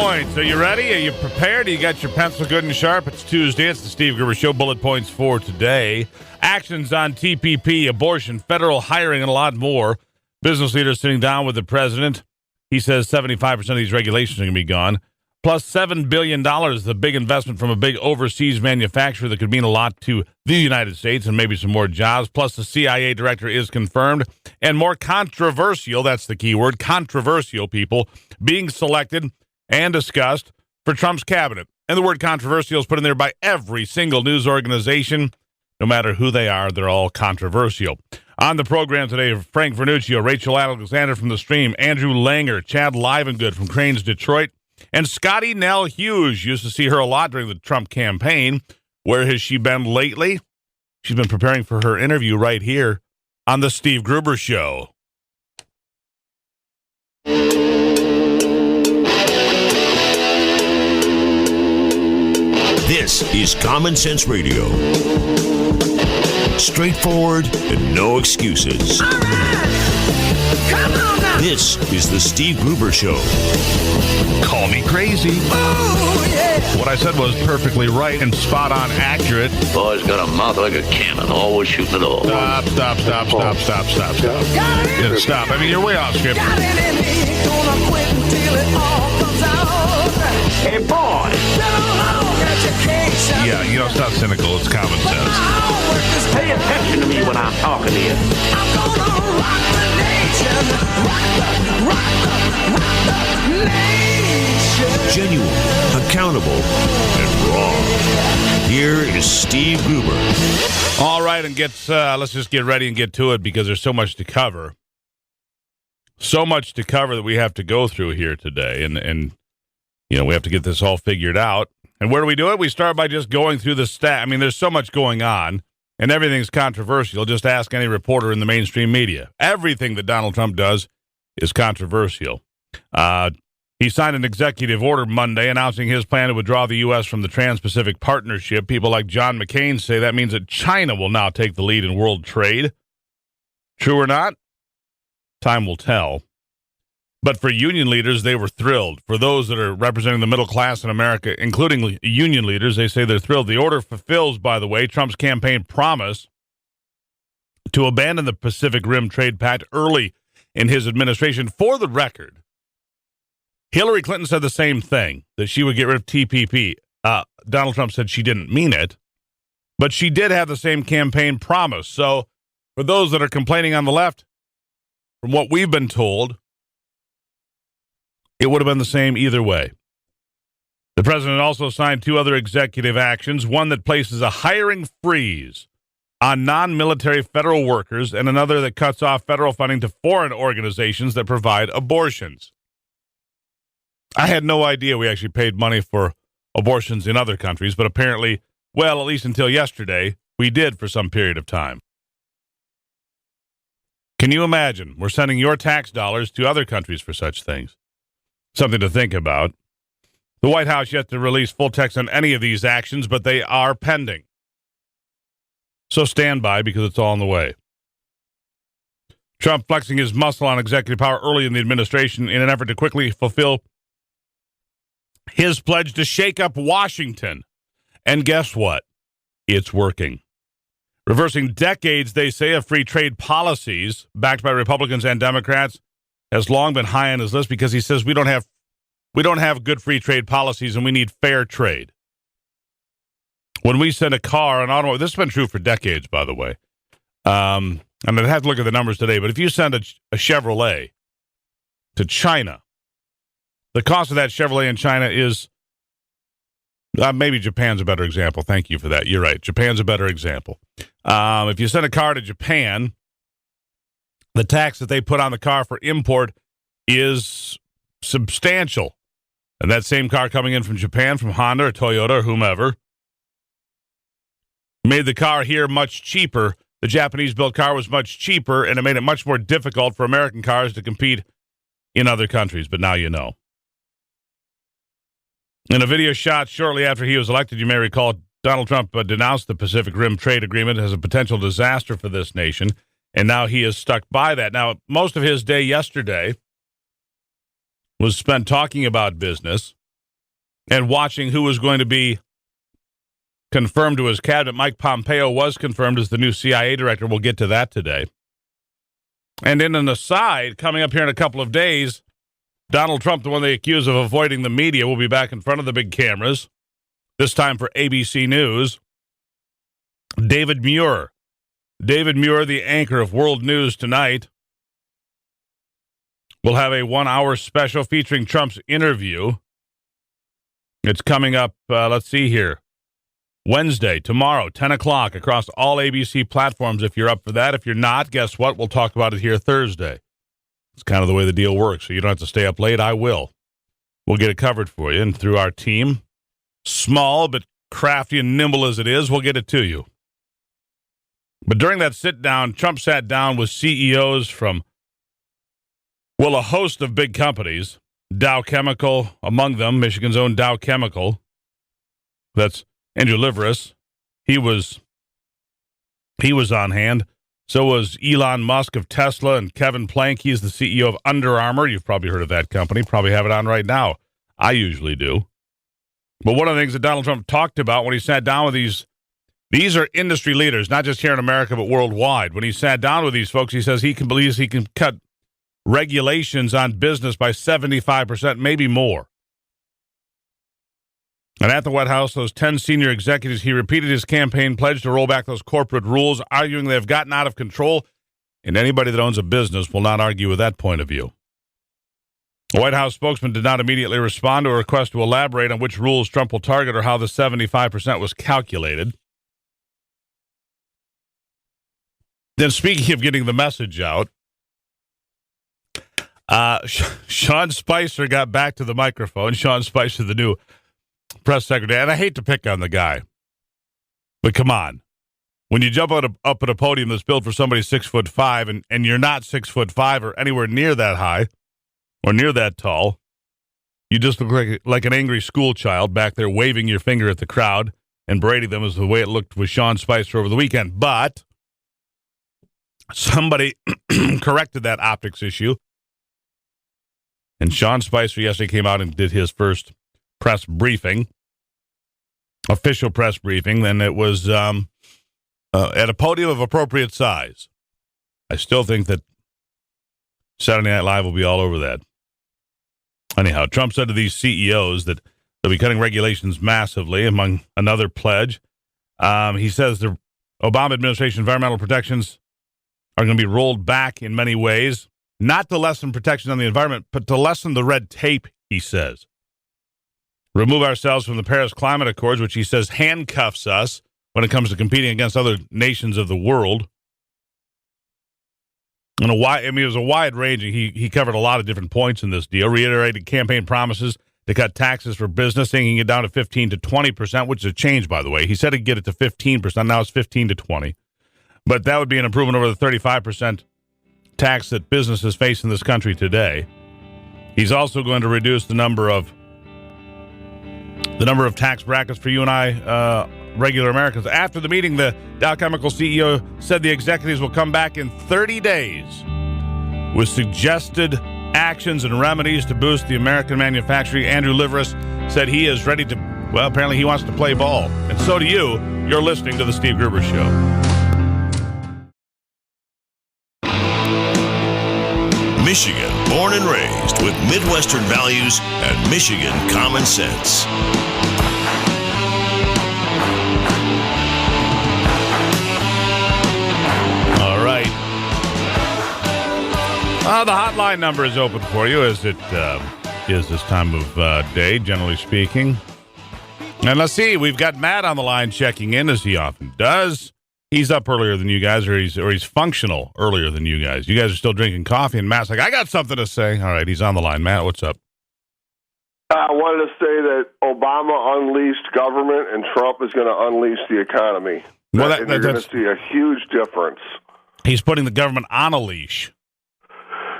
points. Are you ready? Are you prepared? You got your pencil good and sharp? It's Tuesday. It's the Steve Gruber Show. Bullet points for today. Actions on TPP, abortion, federal hiring, and a lot more. Business leaders sitting down with the president. He says 75% of these regulations are going to be gone. Plus $7 billion, the big investment from a big overseas manufacturer that could mean a lot to the United States and maybe some more jobs. Plus the CIA director is confirmed. And more controversial, that's the key word, controversial people being selected and discussed for Trump's cabinet. And the word controversial is put in there by every single news organization. No matter who they are, they're all controversial. On the program today, Frank Vernuccio, Rachel Alexander from The Stream, Andrew Langer, Chad Livengood from Cranes Detroit, and Scottie Nell Hughes. Used to see her a lot during the Trump campaign. Where has she been lately? She's been preparing for her interview right here on the Steve Gruber Show. This is Common Sense Radio. Straightforward and no excuses. All right. Come on now. This is the Steve Gruber Show. Call me crazy. Oh, yeah. What I said was perfectly right and spot on accurate. Boy's got a mouth like a cannon, always shooting it all. Stop. Yeah, stop. I mean, you're way off script. Got it in me. Gonna quit until it all comes out. Hey, boy! Yeah, you know, it's not cynical. It's common sense. Pay attention to me when I'm talking to you. I'm gonna rock the nation. Rock the nation. Genuine, accountable, and raw. Here is Steve Gruber. All right, and let's just get ready and get to it because there's so much to cover. So much to cover that we have to go through here today, and you know, we have to get this all figured out. And where do we do it? We start by just going through the stat. I mean, there's so much going on, and everything's controversial. Just ask any reporter in the mainstream media. Everything that Donald Trump does is controversial. He signed an executive order Monday announcing his plan to withdraw the U.S. from the Trans-Pacific Partnership. People like John McCain say that means that China will now take the lead in world trade. True or not? Time will tell. But for union leaders, they were thrilled. For those that are representing the middle class in America, including union leaders, they say they're thrilled. The order fulfills, by the way, Trump's campaign promise to abandon the Pacific Rim Trade Pact early in his administration. For the record, Hillary Clinton said the same thing, that she would get rid of TPP. Donald Trump said she didn't mean it, but she did have the same campaign promise. So for those that are complaining on the left, from what we've been told, it would have been the same either way. The president also signed two other executive actions, one that places a hiring freeze on non-military federal workers and another that cuts off federal funding to foreign organizations that provide abortions. I had no idea we actually paid money for abortions in other countries, but apparently, well, at least until yesterday, we did for some period of time. Can you imagine? We're sending your tax dollars to other countries for such things. Something to think about. The White House yet to release full text on any of these actions, but they are pending. So stand by because it's all on the way. Trump flexing his muscle on executive power early in the administration in an effort to quickly fulfill his pledge to shake up Washington. And guess what? It's working. Reversing decades, they say, of free trade policies backed by Republicans and Democrats has long been high on his list because he says we don't have good free trade policies and we need fair trade. When we send a car, an automobile, this has been true for decades, by the way. And I'd have to look at the numbers today, but if you send a Chevrolet to China, the cost of that Chevrolet in China is, maybe Japan's a better example. Thank you for that. You're right. Japan's a better example. If you send a car to Japan, the tax that they put on the car for import is substantial. And that same car coming in from Japan, from Honda or Toyota or whomever, made the car here much cheaper. The Japanese-built car was much cheaper, and it made it much more difficult for American cars to compete in other countries. But now you know. In a video shot shortly after he was elected, you may recall, Donald Trump denounced the Pacific Rim Trade Agreement as a potential disaster for this nation. And now he is stuck by that. Now, most of his day yesterday was spent talking about business. and watching who was going to be confirmed to his cabinet. Mike Pompeo was confirmed as the new CIA director. We'll get to that today. And in an aside, coming up here in a couple of days, Donald Trump, the one they accuse of avoiding the media, will be back in front of the big cameras, this time for ABC News. David Muir, the anchor of World News Tonight, will have a 1-hour special featuring Trump's interview. It's coming up, let's see here, Wednesday, tomorrow, 10 o'clock, across all ABC platforms if you're up for that. If you're not, guess what? We'll talk about it here Thursday. It's kind of the way the deal works, so you don't have to stay up late. I will. We'll get it covered for you, and through our team, small but crafty and nimble as it is, we'll get it to you. But during that sit-down, Trump sat down with CEOs from, well, a host of big companies. Dow Chemical, among them, Michigan's own Dow Chemical. That's Andrew Liveris. He was on hand. So was Elon Musk of Tesla and Kevin Plank. He's the CEO of Under Armour. You've probably heard of that company. Probably have it on right now. I usually do. But one of the things that Donald Trump talked about when he sat down with these are industry leaders, not just here in America, but worldwide. When he sat down with these folks, he says he believes he can cut regulations on business by 75%, maybe more. And at the White House, those 10 senior executives, he repeated his campaign pledge to roll back those corporate rules, arguing they have gotten out of control, and anybody that owns a business will not argue with that point of view. The White House spokesman did not immediately respond to a request to elaborate on which rules Trump will target or how the 75% was calculated. Then, speaking of getting the message out, Sean Spicer got back to the microphone. Sean Spicer, the new press secretary, and I hate to pick on the guy, but come on. When you jump up at a podium that's built for somebody 6'5", and you're not 6'5" or anywhere near that high or near that tall, you just look like an angry school child back there waving your finger at the crowd and berating them, is the way it looked with Sean Spicer over the weekend. But somebody corrected that optics issue, and Sean Spicer yesterday came out and did his first press briefing, official press briefing, and it was at a podium of appropriate size. I still think that Saturday Night Live will be all over that. Anyhow, Trump said to these CEOs that they'll be cutting regulations massively, among another pledge. He says the Obama administration environmental protections are going to be rolled back in many ways, not to lessen protection on the environment, but to lessen the red tape, he says. Remove ourselves from the Paris Climate Accords, which he says handcuffs us when it comes to competing against other nations of the world. And it was a wide-ranging. He covered a lot of different points in this deal, reiterated campaign promises to cut taxes for business, taking it down to 15 to 20%, which is a change, by the way. He said he'd get it to 15%. Now it's 15 to 20. But that would be an improvement over the 35% tax that businesses face in this country today. He's also going to reduce the number of tax brackets for you and I, regular Americans. After the meeting, the Dow Chemical CEO said the executives will come back in 30 days with suggested actions and remedies to boost the American manufacturing. Andrew Liveris said he is ready to, well, apparently he wants to play ball. And so do you. You're listening to The Steve Gruber Show. Michigan, born and raised with Midwestern values and Michigan common sense. All right. The hotline number is open for you as it is this time of day, generally speaking. And let's see, we've got Matt on the line checking in, as he often does. He's up earlier than you guys, or he's functional earlier than you guys. You guys are still drinking coffee, and Matt's like, I got something to say. All right, he's on the line. Matt, what's up? I wanted to say that Obama unleashed government, and Trump is going to unleash the economy. Well, you're going to see a huge difference. He's putting the government on a leash.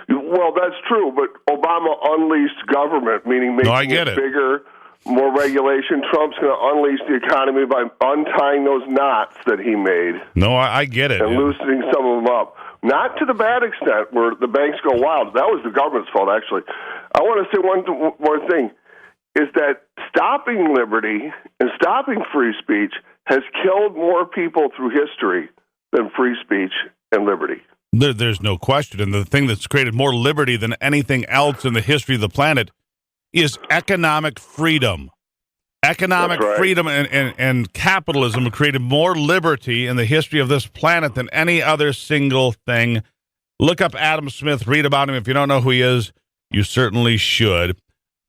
Well, that's true, but Obama unleashed government, meaning making it bigger, more regulation. Trump's going to unleash the economy by untying those knots that he made. No, I get it. And loosening some of them up. Not to the bad extent where the banks go wild. That was the government's fault, actually. I want to say one more thing. is that stopping liberty and stopping free speech has killed more people through history than free speech and liberty. There's no question. And the thing that's created more liberty than anything else in the history of the planet is economic freedom. Economic freedom and capitalism have created more liberty in the history of this planet than any other single thing. Look up Adam Smith. Read about him. If you don't know who he is, you certainly should.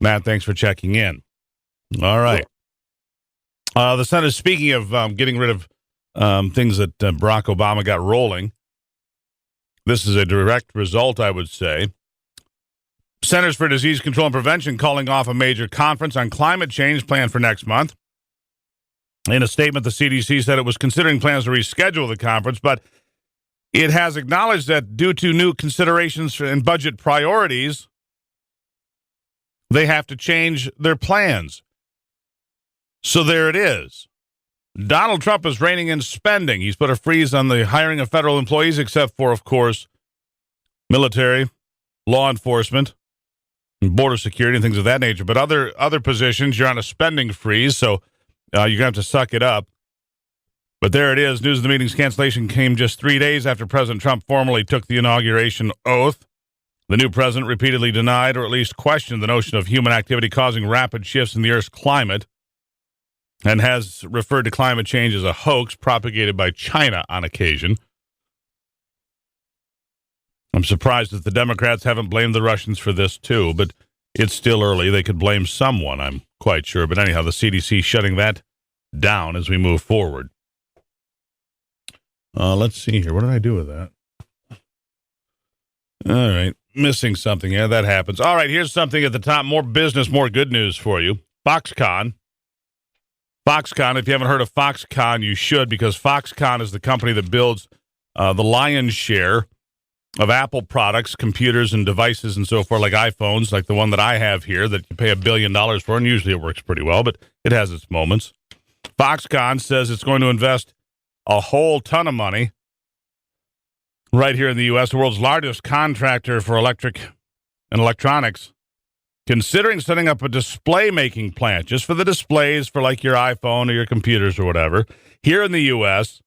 Matt, thanks for checking in. All right. The Senate, speaking of getting rid of things that Barack Obama got rolling, this is a direct result, I would say. Centers for Disease Control and Prevention calling off a major conference on climate change planned for next month. In a statement, the CDC said it was considering plans to reschedule the conference, but it has acknowledged that due to new considerations and budget priorities, they have to change their plans. So there it is. Donald Trump is reining in spending. He's put a freeze on the hiring of federal employees, except for, of course, military, law enforcement, and border security and things of that nature. But other positions, you're on a spending freeze, so you're going to have to suck it up. But there it is. News of the meeting's cancellation came just 3 days after President Trump formally took the inauguration oath. The new president repeatedly denied or at least questioned the notion of human activity causing rapid shifts in the Earth's climate, and has referred to climate change as a hoax propagated by China on occasion. I'm surprised that the Democrats haven't blamed the Russians for this, too, but it's still early. They could blame someone, I'm quite sure. But anyhow, the CDC shutting that down as we move forward. Let's see here. What did I do with that? All right. Missing something. Yeah, that happens. All right, here's something at the top. More business, more good news for you. Foxconn. Foxconn, if you haven't heard of Foxconn, you should, because Foxconn is the company that builds the lion's share of Apple products, computers, and devices and so forth, like iPhones, like the one that I have here that you pay $1 billion for, and usually it works pretty well, but it has its moments. Foxconn says it's going to invest a whole ton of money right here in the U.S., the world's largest contractor for electric and electronics, considering setting up a display-making plant just for the displays for like your iPhone or your computers or whatever. Here in the U.S.,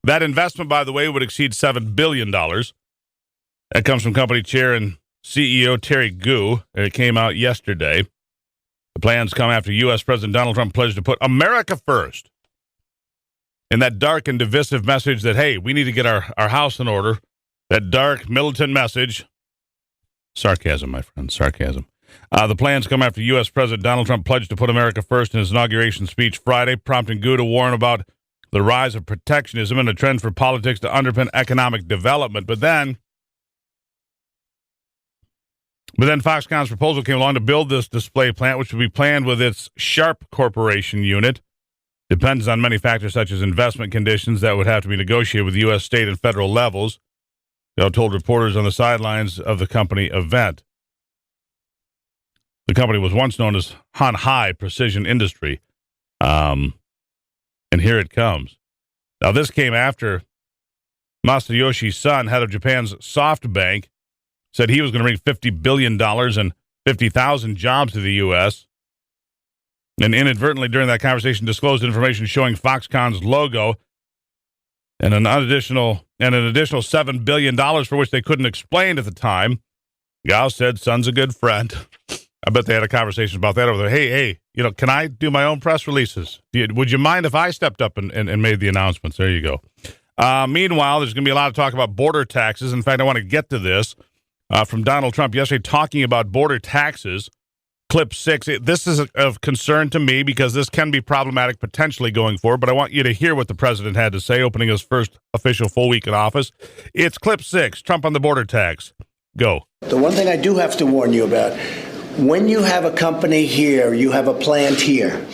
that investment, by the way, would exceed $7 billion. That comes from company chair and CEO Terry Gu, and it came out yesterday. The plans come after U.S. President Donald Trump pledged to put America first. In that dark and divisive message that, hey, we need to get our house in order, that dark militant message. Sarcasm, my friend, sarcasm. The plans come after U.S. President Donald Trump pledged to put America first in his inauguration speech Friday, prompting Gu to warn about the rise of protectionism and a trend for politics to underpin economic development. But then Foxconn's proposal came along to build this display plant, which would be planned with its Sharp Corporation unit. Depends on many factors such as investment conditions that would have to be negotiated with U.S. state and federal levels, Dell told reporters on the sidelines of the company event. The company was once known as Han Hai Precision Industry, and here it comes. Now, this came after Masayoshi Son, head of Japan's SoftBank, said he was going to bring $50 billion and 50,000 jobs to the U.S., and inadvertently during that conversation disclosed information showing Foxconn's logo and an additional $7 billion for which they couldn't explain at the time. Gao said Son's a good friend. I bet they had a conversation about that over there. Hey, can I do my own press releases? Would you mind if I stepped up and made the announcements? There you go. Meanwhile, there's going to be a lot of talk about border taxes. In fact, I want to get to this from Donald Trump yesterday talking about border taxes. Clip 6. This is of concern to me because this can be problematic potentially going forward, but I want you to hear what the president had to say opening his first official full week in office. It's Clip 6, Trump on the border tax. Go. The one thing I do have to warn you about, when you have a company here, you have a plant here,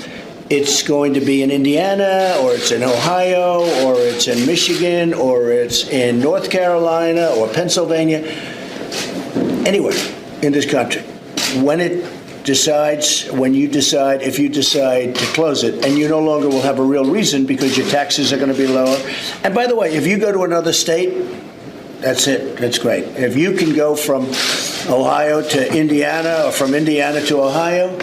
it's going to be in Indiana, or it's in Ohio, or it's in Michigan, or it's in North Carolina, or Pennsylvania, anywhere in this country. If you decide to close it, and you no longer will have a real reason because your taxes are going to be lower. And by the way, if you go to another state, that's it. That's great. If you can go from Ohio to Indiana or from Indiana to Ohio,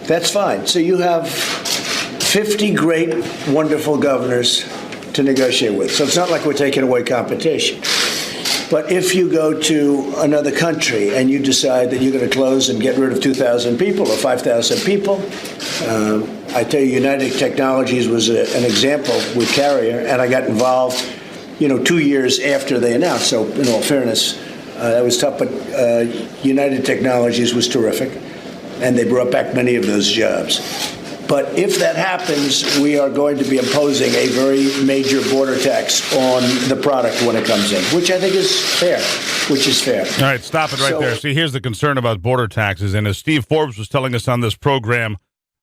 That's fine. So you have 50 great, wonderful governors to negotiate with. So it's not like we're taking away competition. But if you go to another country and you decide that you're going to close and get rid of 2,000 people or 5,000 people, I tell you, United Technologies was an example with Carrier, and I got involved, 2 years after they announced. So in all fairness, that was tough, but United Technologies was terrific, and they brought back many of those jobs. But if that happens, we are going to be imposing a very major border tax on the product when it comes in, which I think is fair, All right, stop it right there. See, here's the concern about border taxes. And as Steve Forbes was telling us on this program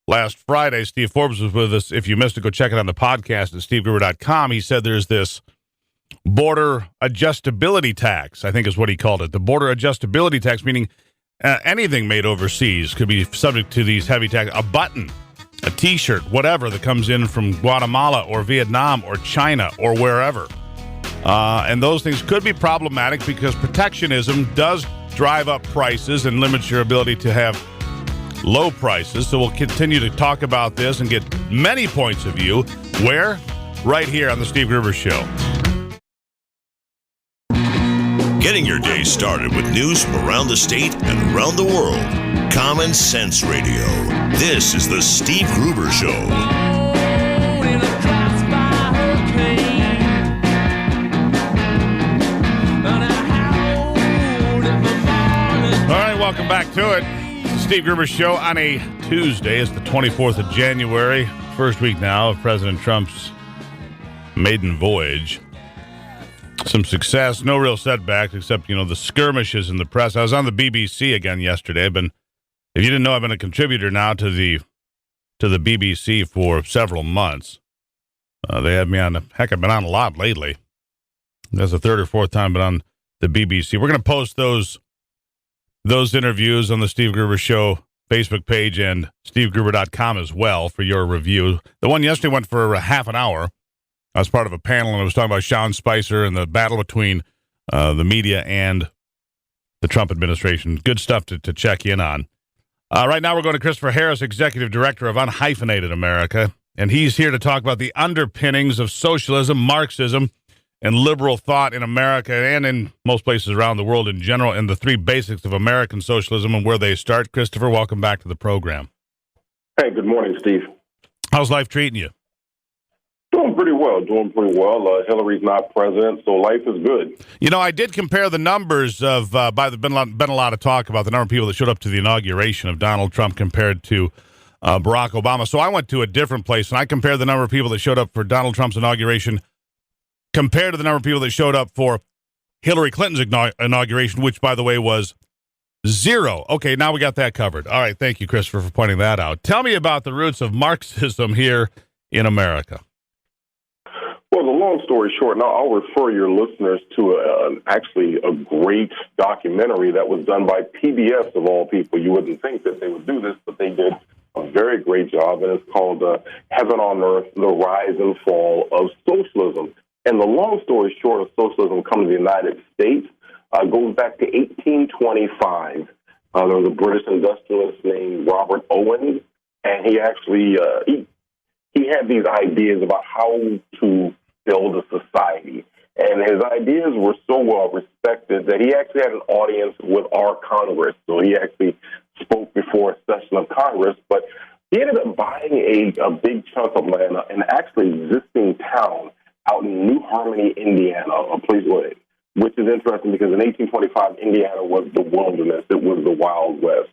last Friday, Steve Forbes was with us. If you missed it, go check it on the podcast at stevegruber.com. He said there's this border adjustability tax, I think is what he called it. The border adjustability tax, meaning anything made overseas could be subject to these heavy taxes. A button, a T-shirt, whatever that comes in from Guatemala or Vietnam or China or wherever. And those things could be problematic because protectionism does drive up prices and limits your ability to have low prices. So we'll continue to talk about this and get many points of view. Where? Right here on the Steve Gruber Show. Getting your day started with news from around the state and around the world. Common Sense Radio. This is the Steve Gruber Show. All right, welcome back to it. It's the Steve Gruber Show on a Tuesday. It's the 24th of January, first week now of President Trump's maiden voyage. Some success, no real setbacks, except, the skirmishes in the press. I was on the BBC again yesterday. If you didn't know, I've been a contributor now to the BBC for several months. They had me on. Heck, I've been on a lot lately. That's the third or fourth time I've been on the BBC. We're going to post those interviews on the Steve Gruber Show Facebook page and stevegruber.com as well for your review. The one yesterday went for a half an hour. I was part of a panel, and I was talking about Sean Spicer and the battle between the media and the Trump administration. Good stuff to check in on. Right now we're going to Christopher Harris, Executive Director of Unhyphenated America, and he's here to talk about the underpinnings of socialism, Marxism, and liberal thought in America and in most places around the world in general, and the three basics of American socialism and where they start. Christopher, welcome back to the program. Hey, good morning, Steve. How's life treating you? Doing pretty well. Hillary's not president, so life is good. I did compare the numbers of, been a lot of talk about the number of people that showed up to the inauguration of Donald Trump compared to Barack Obama. So I went to a different place, and I compared the number of people that showed up for Donald Trump's inauguration compared to the number of people that showed up for Hillary Clinton's inauguration, which, by the way, was 0. Okay, now we got that covered. All right, thank you, Christopher, for pointing that out. Tell me about the roots of Marxism here in America. Well, the long story short, now I'll refer your listeners to actually a great documentary that was done by PBS, of all people. You wouldn't think that they would do this, but they did a very great job, and it's called Heaven on Earth, The Rise and Fall of Socialism. And the long story short of socialism coming to the United States goes back to 1825. There was a British industrialist named Robert Owen, and he actually he had these ideas about how to build a society. And his ideas were so well respected that he actually had an audience with our Congress. So he actually spoke before a session of Congress, but he ended up buying a big chunk of land, an actually existing town out in New Harmony, Indiana, a place which is interesting because in 1825, Indiana was the wilderness. It was the Wild West.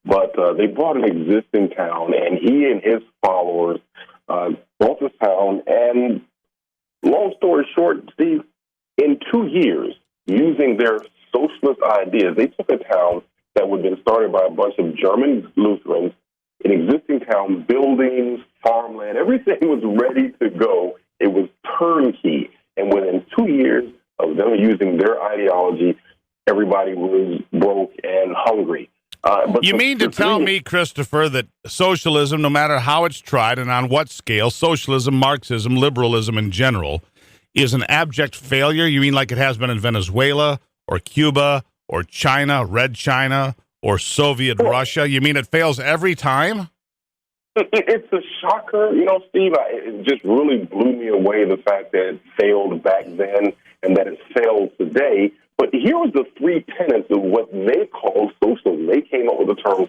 But they bought an existing town, and he and his followers bought this town. And long story short, Steve, in 2 years, using their socialist ideas, they took a town that had been started by a bunch of German Lutherans, an existing town, buildings, farmland, everything was ready to go. It was turnkey. And within 2 years of them using their ideology, everybody was broke and hungry. You mean to tell me, Christopher, that socialism, no matter how it's tried and on what scale, socialism, Marxism, liberalism in general, is an abject failure? You mean like it has been in Venezuela or Cuba or China, Red China, or Soviet Russia? You mean it fails every time? It's a shocker, Steve. It just really blew me away, the fact that it failed back then and that it failed today. But here was the three tenets of what they call socialism. They came up with the term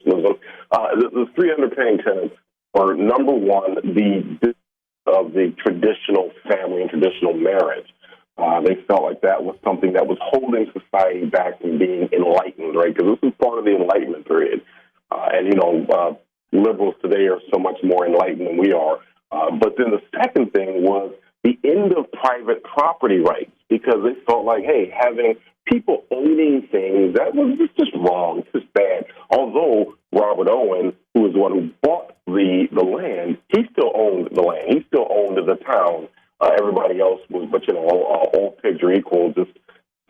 socialism. The three underpinning tenets were, number one, of the traditional family and traditional marriage. They felt like that was something that was holding society back from being enlightened, right? Because this is part of the Enlightenment period. Liberals today are so much more enlightened than we are. But then the second thing was the end of private property rights, because they felt like, hey, having people owning things, that was just wrong, it's just bad. Although Robert Owen, who was the one who bought the land, he still owned the land. He still owned the town. Everybody else was, but, all pigs are equal, just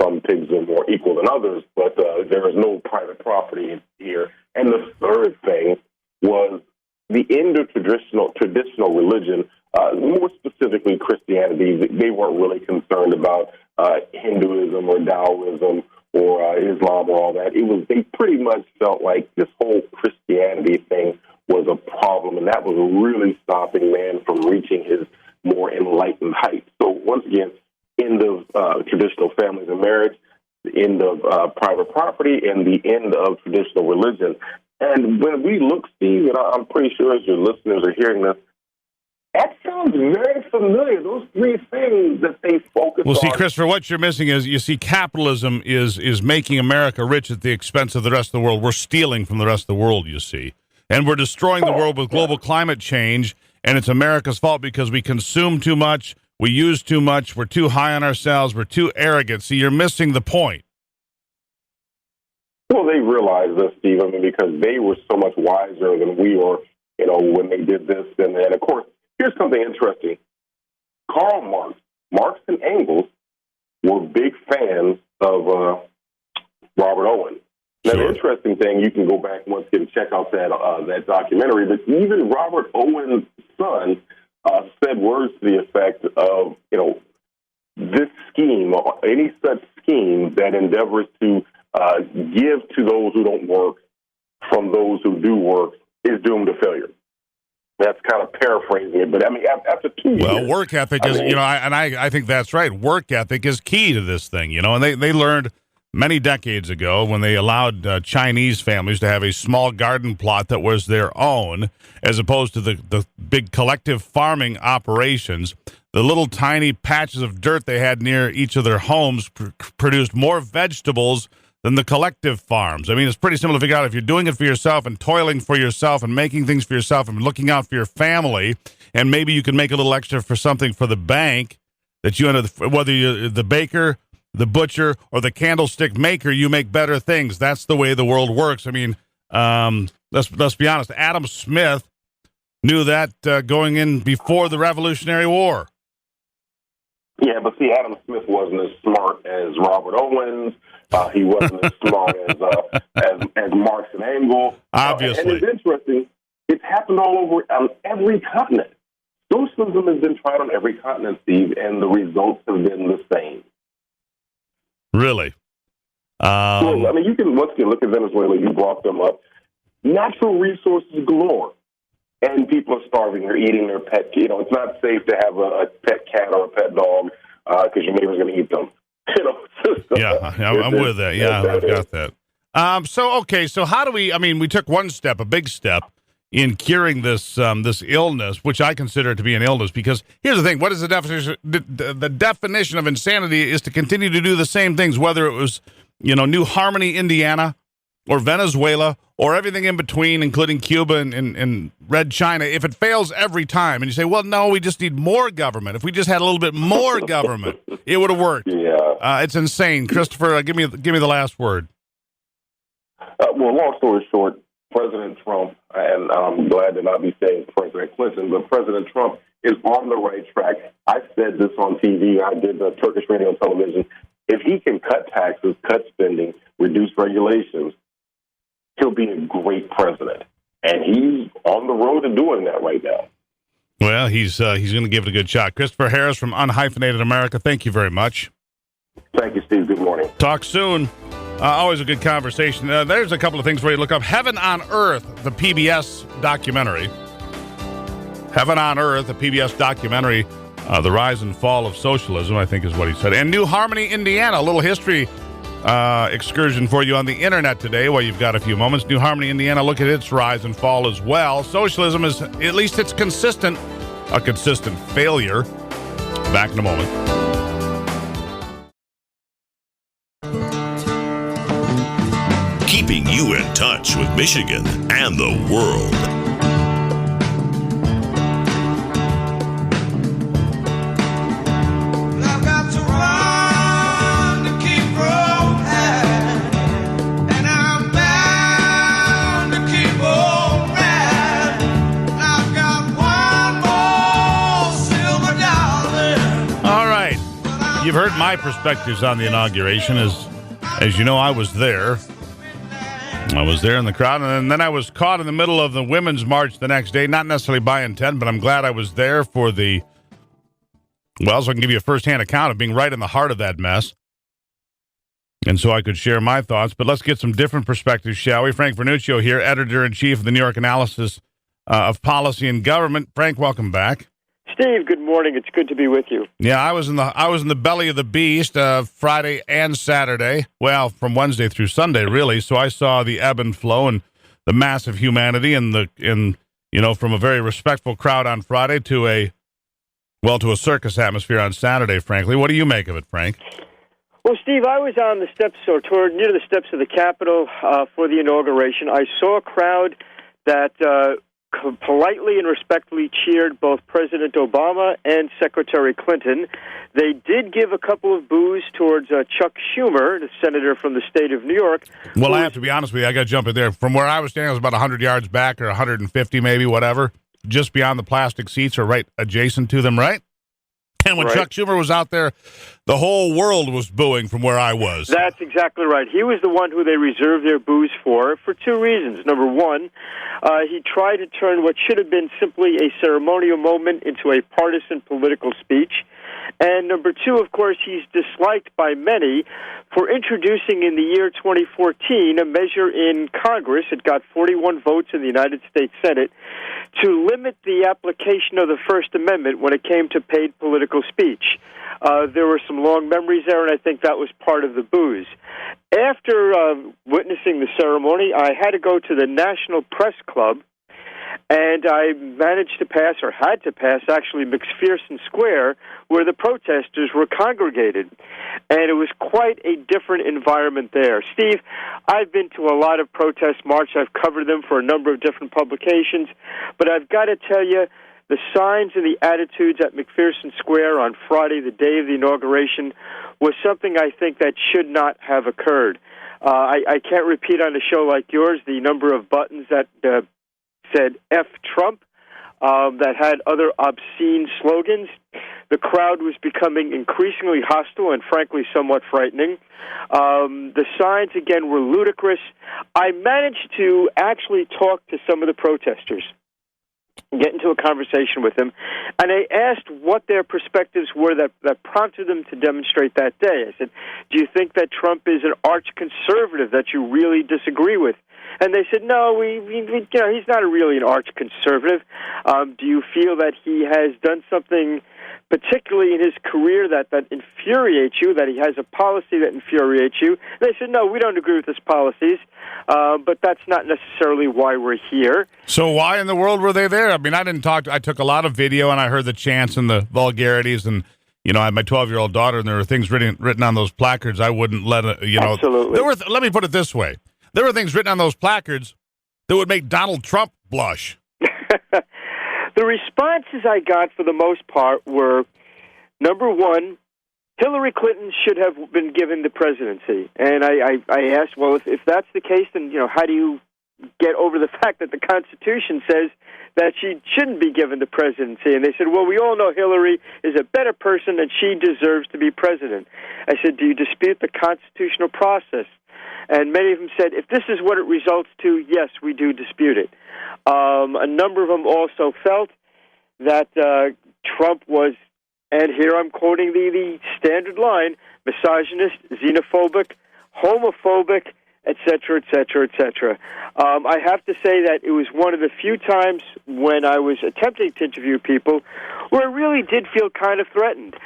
some pigs are more equal than others, but there is no private property here. And the third thing was the end of traditional religion, more specifically Christianity. They weren't really concerned about Hinduism or Taoism or Islam or all that. They pretty much felt like this whole Christianity thing was a problem, and that was really stopping man from reaching his more enlightened heights. So once again, end of traditional families and marriage, the end of private property, and the end of traditional religion. And when we look, Steve, and I'm pretty sure as your listeners are hearing this, that sounds very familiar. Those three things that they focus on. Well, see, Christopher, what you're missing is, you see, capitalism is making America rich at the expense of the rest of the world. We're stealing from the rest of the world, you see. And we're destroying the world with global climate change, and it's America's fault because we consume too much, we use too much, we're too high on ourselves, we're too arrogant. See, you're missing the point. Well, they realized this, Steve, because they were so much wiser than we were, when they did this. And of course, here's something interesting. Karl Marx and Engels were big fans of Robert Owen. Now, the interesting thing, you can go back once again and check out that documentary, but even Robert Owen's son said words to the effect of, this scheme, or any such scheme that endeavors to give to those who don't work from those who do work is doomed to failure. That's kind of paraphrasing it, but after 2 years. Well, work ethic is, I think that's right. Work ethic is key to this thing, and they learned many decades ago when they allowed Chinese families to have a small garden plot that was their own, as opposed to the big collective farming operations. The little tiny patches of dirt they had near each of their homes produced more vegetables than the collective farms. It's pretty simple to figure out. If you're doing it for yourself and toiling for yourself and making things for yourself and looking out for your family, and maybe you can make a little extra for something for the bank, that you end up, whether you're the baker, the butcher, or the candlestick maker, you make better things. That's the way the world works. Let's be honest. Adam Smith knew that going in before the Revolutionary War. Yeah, but see, Adam Smith wasn't as smart as Robert Owens. He wasn't as smart as Marx and Engels. Obviously. And it's interesting. It's happened all over on every continent. Socialism has been tried on every continent, Steve, and the results have been the same. Really? Well, you can once again look at Venezuela. You brought them up. Natural resources galore, and people are starving. They're eating their pet. It's not safe to have a pet cat or a pet dog because your neighbor's going to eat them. I'm with that. Yeah, I've got that. So how do we? We took one step, a big step, in curing this illness, which I consider to be an illness. Because here's the thing: what is the definition? The definition of insanity is to continue to do the same things, whether it was New Harmony, Indiana, or Venezuela, or everything in between, including Cuba and Red China. If it fails every time, and you say, well, no, we just need more government. If we just had a little bit more government, it would have worked. Yeah. It's insane. Christopher, give me the last word. Well, long story short, President Trump, and I'm glad to not be saying President Clinton, but President Trump is on the right track. I said this on TV. I did the Turkish radio and television. If he can cut taxes, cut spending, reduce regulations, he'll be a great president. And he's on the road to doing that right now. Well, he's going to give it a good shot. Christopher Harris from Unhyphenated America, thank you very much. Thank you, Steve. Good morning. Talk soon. Always a good conversation. There's a couple of things for you to look up. Heaven on Earth, the PBS documentary. Heaven on Earth, the PBS documentary, The Rise and Fall of Socialism, I think is what he said. And New Harmony, Indiana, a little history excursion for you on the internet today while you've got a few moments. New Harmony, Indiana, look at its rise and fall as well. Socialism is, at least it's consistent, a consistent failure. Back in a moment. Keeping you in touch with Michigan and the world. I've got to run to keep growing, and I'm bound to keep on riding. I've got one more silver dollar. All right. You've heard my perspectives on the inauguration. As you know, I was there. I was there in the crowd, and then I was caught in the middle of the Women's March the next day, not necessarily by intent, but I'm glad I was there for so I can give you a first-hand account of being right in the heart of that mess, and so I could share my thoughts. But let's get some different perspectives, shall we? Frank Vernuccio here, editor-in-chief of the New York Analysis of Policy and Government. Frank, welcome back. Steve, good morning. It's good to be with you. Yeah, I was in the belly of the beast Friday and Saturday. Well, from Wednesday through Sunday, really. So I saw the ebb and flow and the massive humanity and from a very respectful crowd on Friday to a circus atmosphere on Saturday. Frankly, what do you make of it, Frank? Well, Steve, I was on the steps near the steps of the Capitol for the inauguration. I saw a crowd that politely and respectfully cheered both President Obama and Secretary Clinton. They did give a couple of boos towards Chuck Schumer, the senator from the state of New York. Well, I have to be honest with you. I got to jump in there. From where I was standing, I was about 100 yards back or 150 maybe, whatever, just beyond the plastic seats or right adjacent to them, right? And when Chuck Schumer was out there, the whole world was booing from where I was. That's exactly right. He was the one who they reserved their boos for two reasons. Number one, he tried to turn what should have been simply a ceremonial moment into a partisan political speech. And number two, of course, he's disliked by many for introducing in the year 2014 a measure in Congress, it got 41 votes in the United States Senate, to limit the application of the First Amendment when it came to paid political speech. There were some long memories there, and I think that was part of the boos. After witnessing the ceremony, I had to go to the National Press Club, and I managed to pass, or had to pass, actually, McPherson Square, where the protesters were congregated. And it was quite a different environment there. Steve, I've been to a lot of protest marches. I've covered them for a number of different publications. But I've got to tell you, the signs and the attitudes at McPherson Square on Friday, the day of the inauguration, was something I think that should not have occurred. I can't repeat on a show like yours the number of buttons that said F Trump, that had other obscene slogans. The crowd was becoming increasingly hostile and, frankly, somewhat frightening. The signs, again, were ludicrous. I managed to actually talk to some of the protesters, get into a conversation with them, and I asked what their perspectives were that prompted them to demonstrate that day. I said, do you think that Trump is an arch-conservative that you really disagree with? And they said, no, he's not really an arch-conservative. Do you feel that he has done something particularly in his career that infuriates you, that he has a policy that infuriates you? And they said, no, we don't agree with his policies, but that's not necessarily why we're here. So why in the world were they there? I mean, I took a lot of video, and I heard the chants and the vulgarities, and I had my 12-year-old daughter, and there were things written on those placards I wouldn't let Absolutely. Let me put it this way. There were things written on those placards that would make Donald Trump blush. The responses I got, for the most part, were, number one, Hillary Clinton should have been given the presidency. And I asked, well, if that's the case, then how do you get over the fact that the Constitution says that she shouldn't be given the presidency? And they said, well, we all know Hillary is a better person and she deserves to be president. I said, do you dispute the constitutional process? And many of them said, if this is what it results to, yes, we do dispute it. A number of them also felt that Trump was, and here I'm quoting the standard line, misogynist, xenophobic, homophobic, et cetera, et cetera, et cetera. I have to say that it was one of the few times when I was attempting to interview people where I really did feel kind of threatened.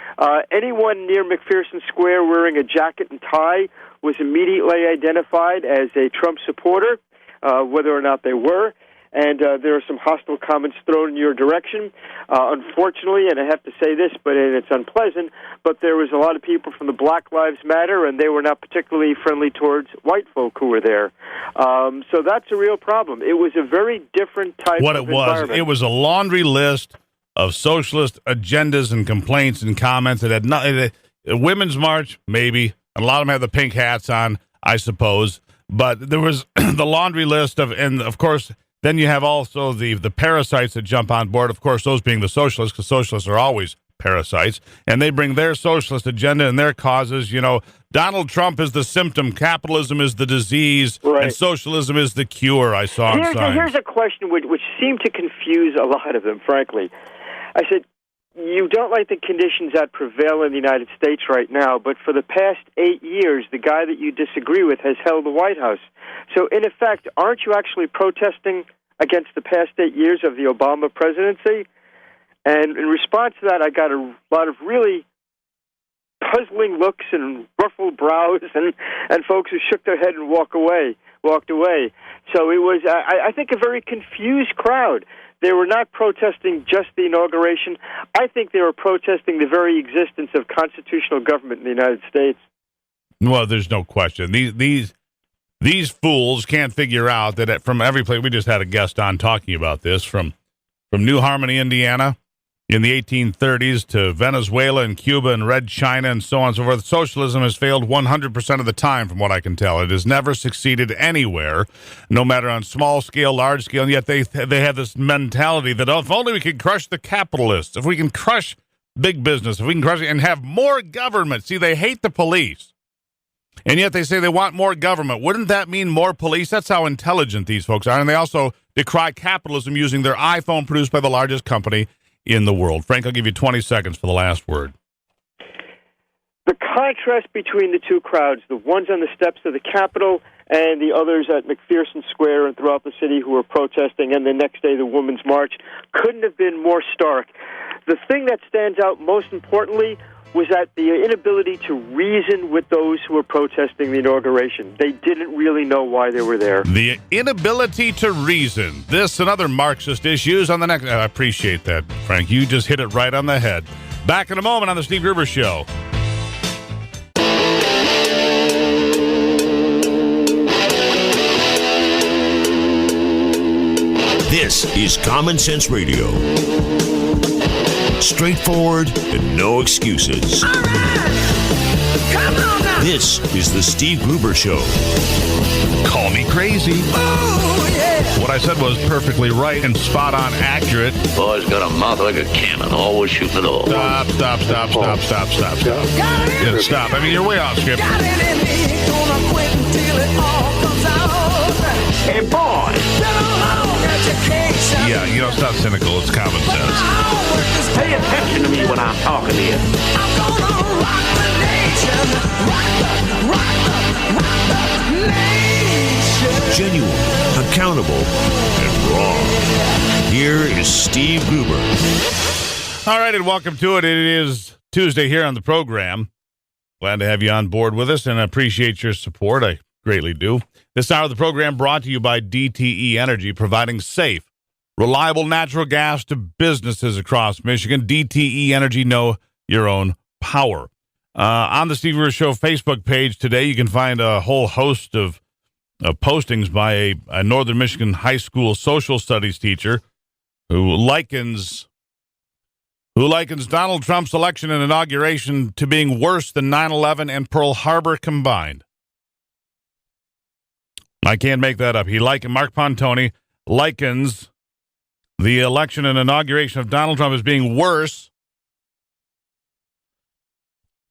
Anyone near McPherson Square wearing a jacket and tie was immediately identified as a Trump supporter, whether or not they were. And there are some hostile comments thrown in your direction. Unfortunately, and I have to say this, but it's unpleasant, but there was a lot of people from the Black Lives Matter, and they were not particularly friendly towards white folk who were there. So that's a real problem. It was a very different type of environment. It was a laundry list of socialist agendas and complaints and comments. It had nothing. A women's march, maybe. A lot of them had the pink hats on, I suppose. But there was the laundry list of, and of course, then you have also the parasites that jump on board, of course, those being the socialists, because socialists are always parasites, and they bring their socialist agenda and their causes. You know, Donald Trump is the symptom, capitalism is the disease, right, and socialism is the cure, I saw on signs. Here's a question which seemed to confuse a lot of them, frankly. I said, you don't like the conditions that prevail in the United States right now, but for the past 8 years, the guy that you disagree with has held the White House. So, in effect, aren't you actually protesting against the past 8 years of the Obama presidency? And in response to that, I got a lot of really puzzling looks and ruffled brows and folks who shook their head and walked away. So it was, I think, a very confused crowd. They were not protesting just the inauguration. I think they were protesting the very existence of constitutional government in the United States. Well, there's no question. These fools can't figure out that from every place. We just had a guest on talking about this, from New Harmony, Indiana, in the 1830s to Venezuela and Cuba and Red China and so on and so forth. Socialism has failed 100% of the time, from what I can tell. It has never succeeded anywhere, no matter on small scale, large scale, and yet they have this mentality that if only we could crush the capitalists, if we can crush big business, if we can crush it and have more government. See, they hate the police, and yet they say they want more government. Wouldn't that mean more police? That's how intelligent these folks are, and they also decry capitalism using their iPhone produced by the largest company in the world. Frank, I'll give you 20 seconds for the last word. The contrast between the two crowds, the ones on the steps of the Capitol and the others at McPherson Square and throughout the city who were protesting, and the next day the Women's March, couldn't have been more stark. The thing that stands out most importantly was that the inability to reason with those who were protesting the inauguration. They didn't really know why they were there. The inability to reason. This and other Marxist issues on the next... I appreciate that, Frank. You just hit it right on the head. Back in a moment on the Steve Gruber Show. This is Common Sense Radio. Straightforward and no excuses. All right. Come on now. This is the Steve Gruber Show. Call me crazy. Oh, yeah. What I said was perfectly right and spot on accurate. Boy's got a mouth like a cannon, always shooting it off. Stop. Got it. Yeah, stop. I mean, you're way off script. Got it in me. Gonna quit until it all comes out. Hey, boy! Been a long education. Yeah, you know, it's not cynical. It's common sense. Pay attention to me when I'm talking to you. I'm gonna rock the nation. Rock the nation. Genuine, accountable, and raw. Here is Steve Gruber. All right, and welcome to it. It is Tuesday here on the program. Glad to have you on board with us, and I appreciate your support. I greatly do. This hour of the program brought to you by DTE Energy, providing safe, reliable natural gas to businesses across Michigan. DTE Energy, know your own power. On the Steve Gruber Show Facebook page today, you can find a whole host of postings by a Northern Michigan high school social studies teacher who likens Donald Trump's election and inauguration to being worse than 9/11 and Pearl Harbor combined. I can't make that up. Mark Pontoni likens the election and inauguration of Donald Trump as being worse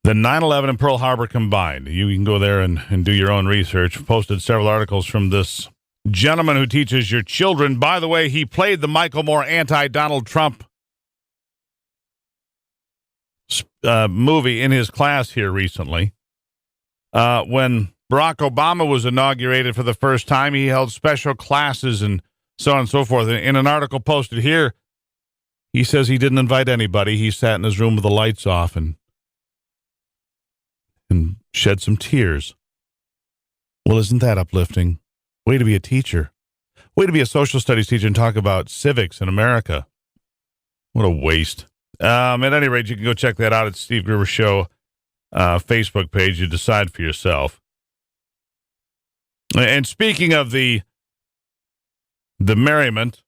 than 9/11 and Pearl Harbor combined. You can go there and do your own research. Posted several articles from this gentleman who teaches your children. By the way, he played the Michael Moore anti-Donald Trump movie in his class here recently. When Barack Obama was inaugurated for the first time, he held special classes and so on and so forth. In an article posted here, he says he didn't invite anybody. He sat in his room with the lights off and shed some tears. Well, isn't that uplifting? Way to be a teacher. Way to be a social studies teacher and talk about civics in America. What a waste. At any rate, you can go check that out at Steve Gruber Show Facebook page. You decide for yourself. And speaking of the merriment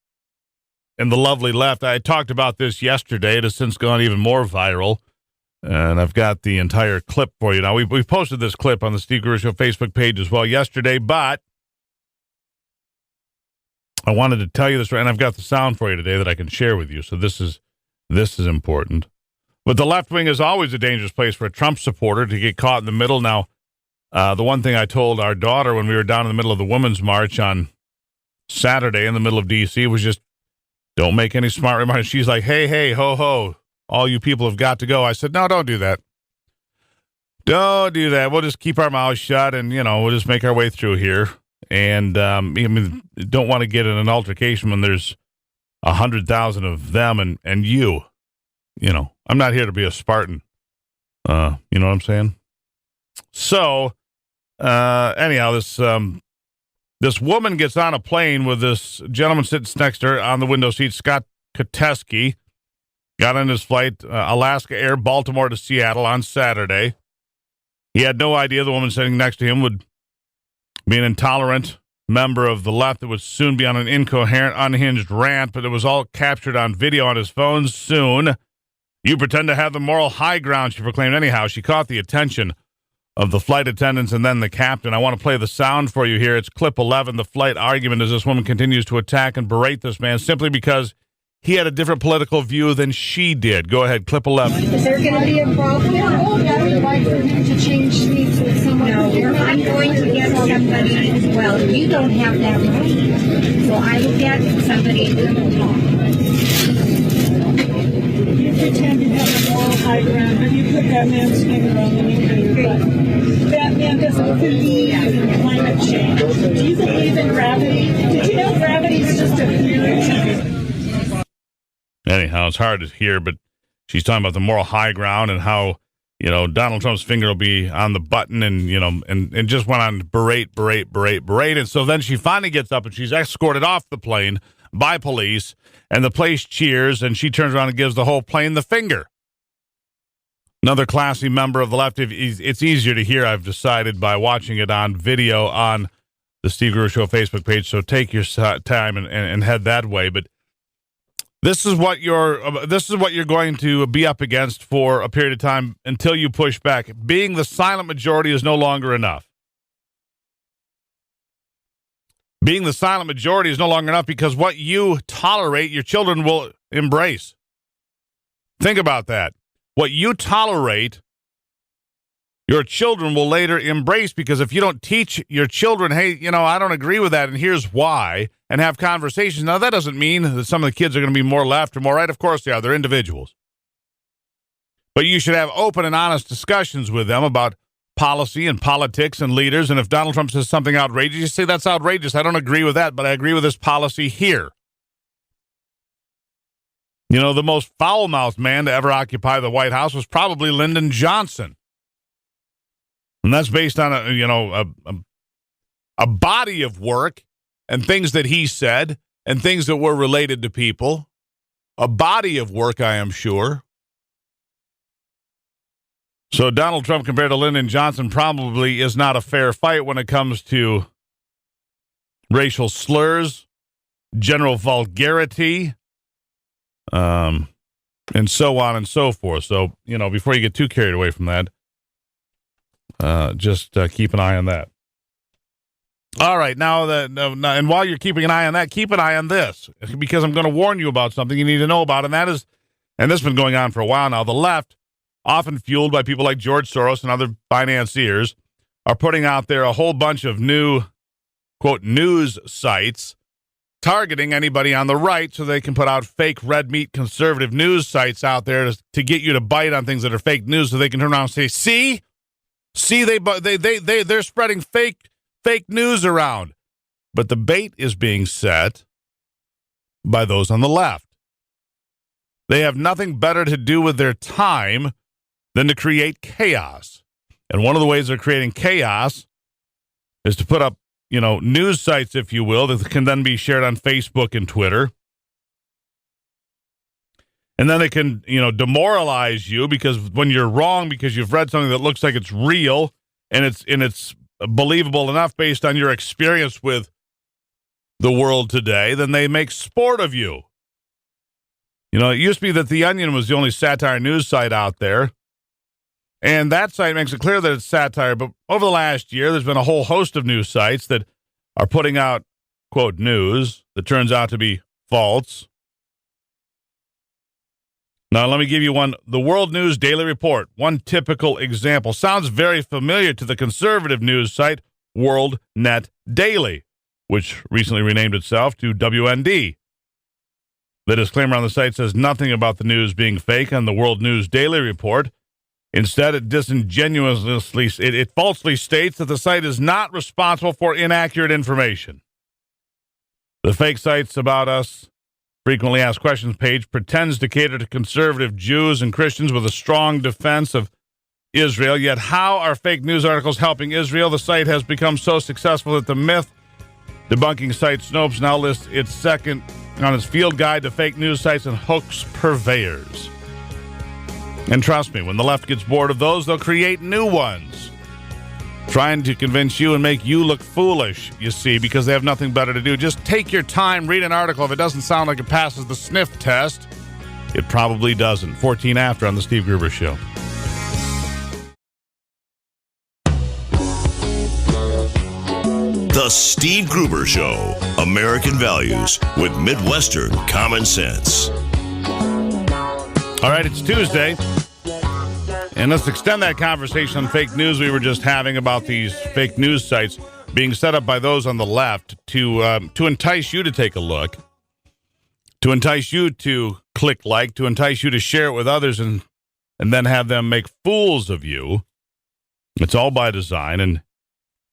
and the lovely left, I talked about this yesterday. It has since gone even more viral. And I've got the entire clip for you. Now, we posted this clip on the Steve Gruber Show Facebook page as well yesterday, but I wanted to tell you this, and I've got the sound for you today that I can share with you. So this is important. But the left wing is always a dangerous place for a Trump supporter to get caught in the middle. Now, the one thing I told our daughter when we were down in the middle of the Women's March on Saturday in the middle of D.C. was just, don't make any smart remarks. She's like, hey, ho, ho. All you people have got to go. I said, no, don't do that. Don't do that. We'll just keep our mouths shut and, we'll just make our way through here. And, don't want to get in an altercation when there's 100,000 of them and you. I'm not here to be a Spartan. You know what I'm saying? So, anyhow, this woman gets on a plane with this gentleman sitting next to her on the window seat, Scott Kateski. Got on his flight, Alaska Air, Baltimore to Seattle on Saturday. He had no idea the woman sitting next to him would be an intolerant member of the left that would soon be on an incoherent, unhinged rant, but it was all captured on video on his phone soon. You pretend to have the moral high ground, she proclaimed. Anyhow, she caught the attention of the flight attendants and then the captain. I want to play the sound for you here. It's clip 11, the flight argument, as this woman continues to attack and berate this man simply because he had a different political view than she did. Go ahead, clip 11. Is there going to be a problem? I would like for him to change seats with someone. No, I'm going to get somebody as well. You don't have that right. So I will get somebody who will talk. You pretend you have a moral high ground, but you put that man's finger on the butt. That man doesn't believe in climate change. Do you believe in gravity? Did you know gravity is just a theory? Anyhow, it's hard to hear, but she's talking about the moral high ground and how, Donald Trump's finger will be on the button and, and just went on to berate. And so then she finally gets up and she's escorted off the plane by police and the place cheers and she turns around and gives the whole plane the finger. Another classy member of the left. It's easier to hear, I've decided, by watching it on video on the Steve Gruber Show Facebook page. So take your time and head that way. But This is what you're going to be up against for a period of time until you push back. Being the silent majority is no longer enough. Being the silent majority is no longer enough because what you tolerate, your children will embrace. Think about that. What you tolerate, your children will later embrace, because if you don't teach your children, hey, I don't agree with that and here's why, and have conversations. Now, that doesn't mean that some of the kids are going to be more left or more right. Of course they are. They're individuals. But you should have open and honest discussions with them about policy and politics and leaders. And if Donald Trump says something outrageous, you say, that's outrageous. I don't agree with that, but I agree with this policy here. The most foul-mouthed man to ever occupy the White House was probably Lyndon Johnson. And that's based on a body of work and things that he said and things that were related to people. A body of work, I am sure. So Donald Trump compared to Lyndon Johnson probably is not a fair fight when it comes to racial slurs, general vulgarity, and so on and so forth. So, before you get too carried away from that, just keep an eye on that. All right, now, and while you're keeping an eye on that, keep an eye on this, because I'm going to warn you about something you need to know about, and that is, and this has been going on for a while now, the left, often fueled by people like George Soros and other financiers, are putting out there a whole bunch of new, quote, news sites targeting anybody on the right so they can put out fake red meat conservative news sites out there to get you to bite on things that are fake news so they can turn around and say, see? See, they're spreading fake news around. But the bait is being set by those on the left. They have nothing better to do with their time than to create chaos. And one of the ways they're creating chaos is to put up, news sites, if you will, that can then be shared on Facebook and Twitter. And then they can, demoralize you because when you're wrong because you've read something that looks like it's real and it's believable enough based on your experience with the world today, then they make sport of you. It used to be that The Onion was the only satire news site out there. And that site makes it clear that it's satire. But over the last year, there's been a whole host of news sites that are putting out, quote, news that turns out to be false. Now, let me give you one. The World News Daily Report, one typical example. Sounds very familiar to the conservative news site World Net Daily, which recently renamed itself to WND. The disclaimer on the site says nothing about the news being fake on the World News Daily Report. Instead, it it falsely states that the site is not responsible for inaccurate information. The fake site's About Us Frequently Asked Questions page pretends to cater to conservative Jews and Christians with a strong defense of Israel. Yet how are fake news articles helping Israel? The site has become so successful that the myth debunking site Snopes now lists its second on its field guide to fake news sites and hoax purveyors. And trust me, when the left gets bored of those, they'll create new ones, trying to convince you and make you look foolish, you see, because they have nothing better to do. Just take your time, read an article. If it doesn't sound like it passes the sniff test, it probably doesn't. 14 after on The Steve Gruber Show. The Steve Gruber Show, American values with Midwestern common sense. All right, it's Tuesday, and let's extend that conversation on fake news we were just having about these fake news sites being set up by those on the left to entice you to take a look, to entice you to click like, to entice you to share it with others and then have them make fools of you. It's all by design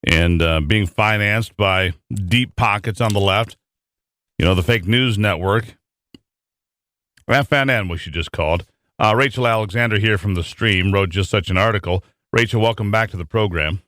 and being financed by deep pockets on the left. The fake news network. FNN, we should just called. Rachel Alexander here from The Stream wrote just such an article. Rachel, welcome back to the program.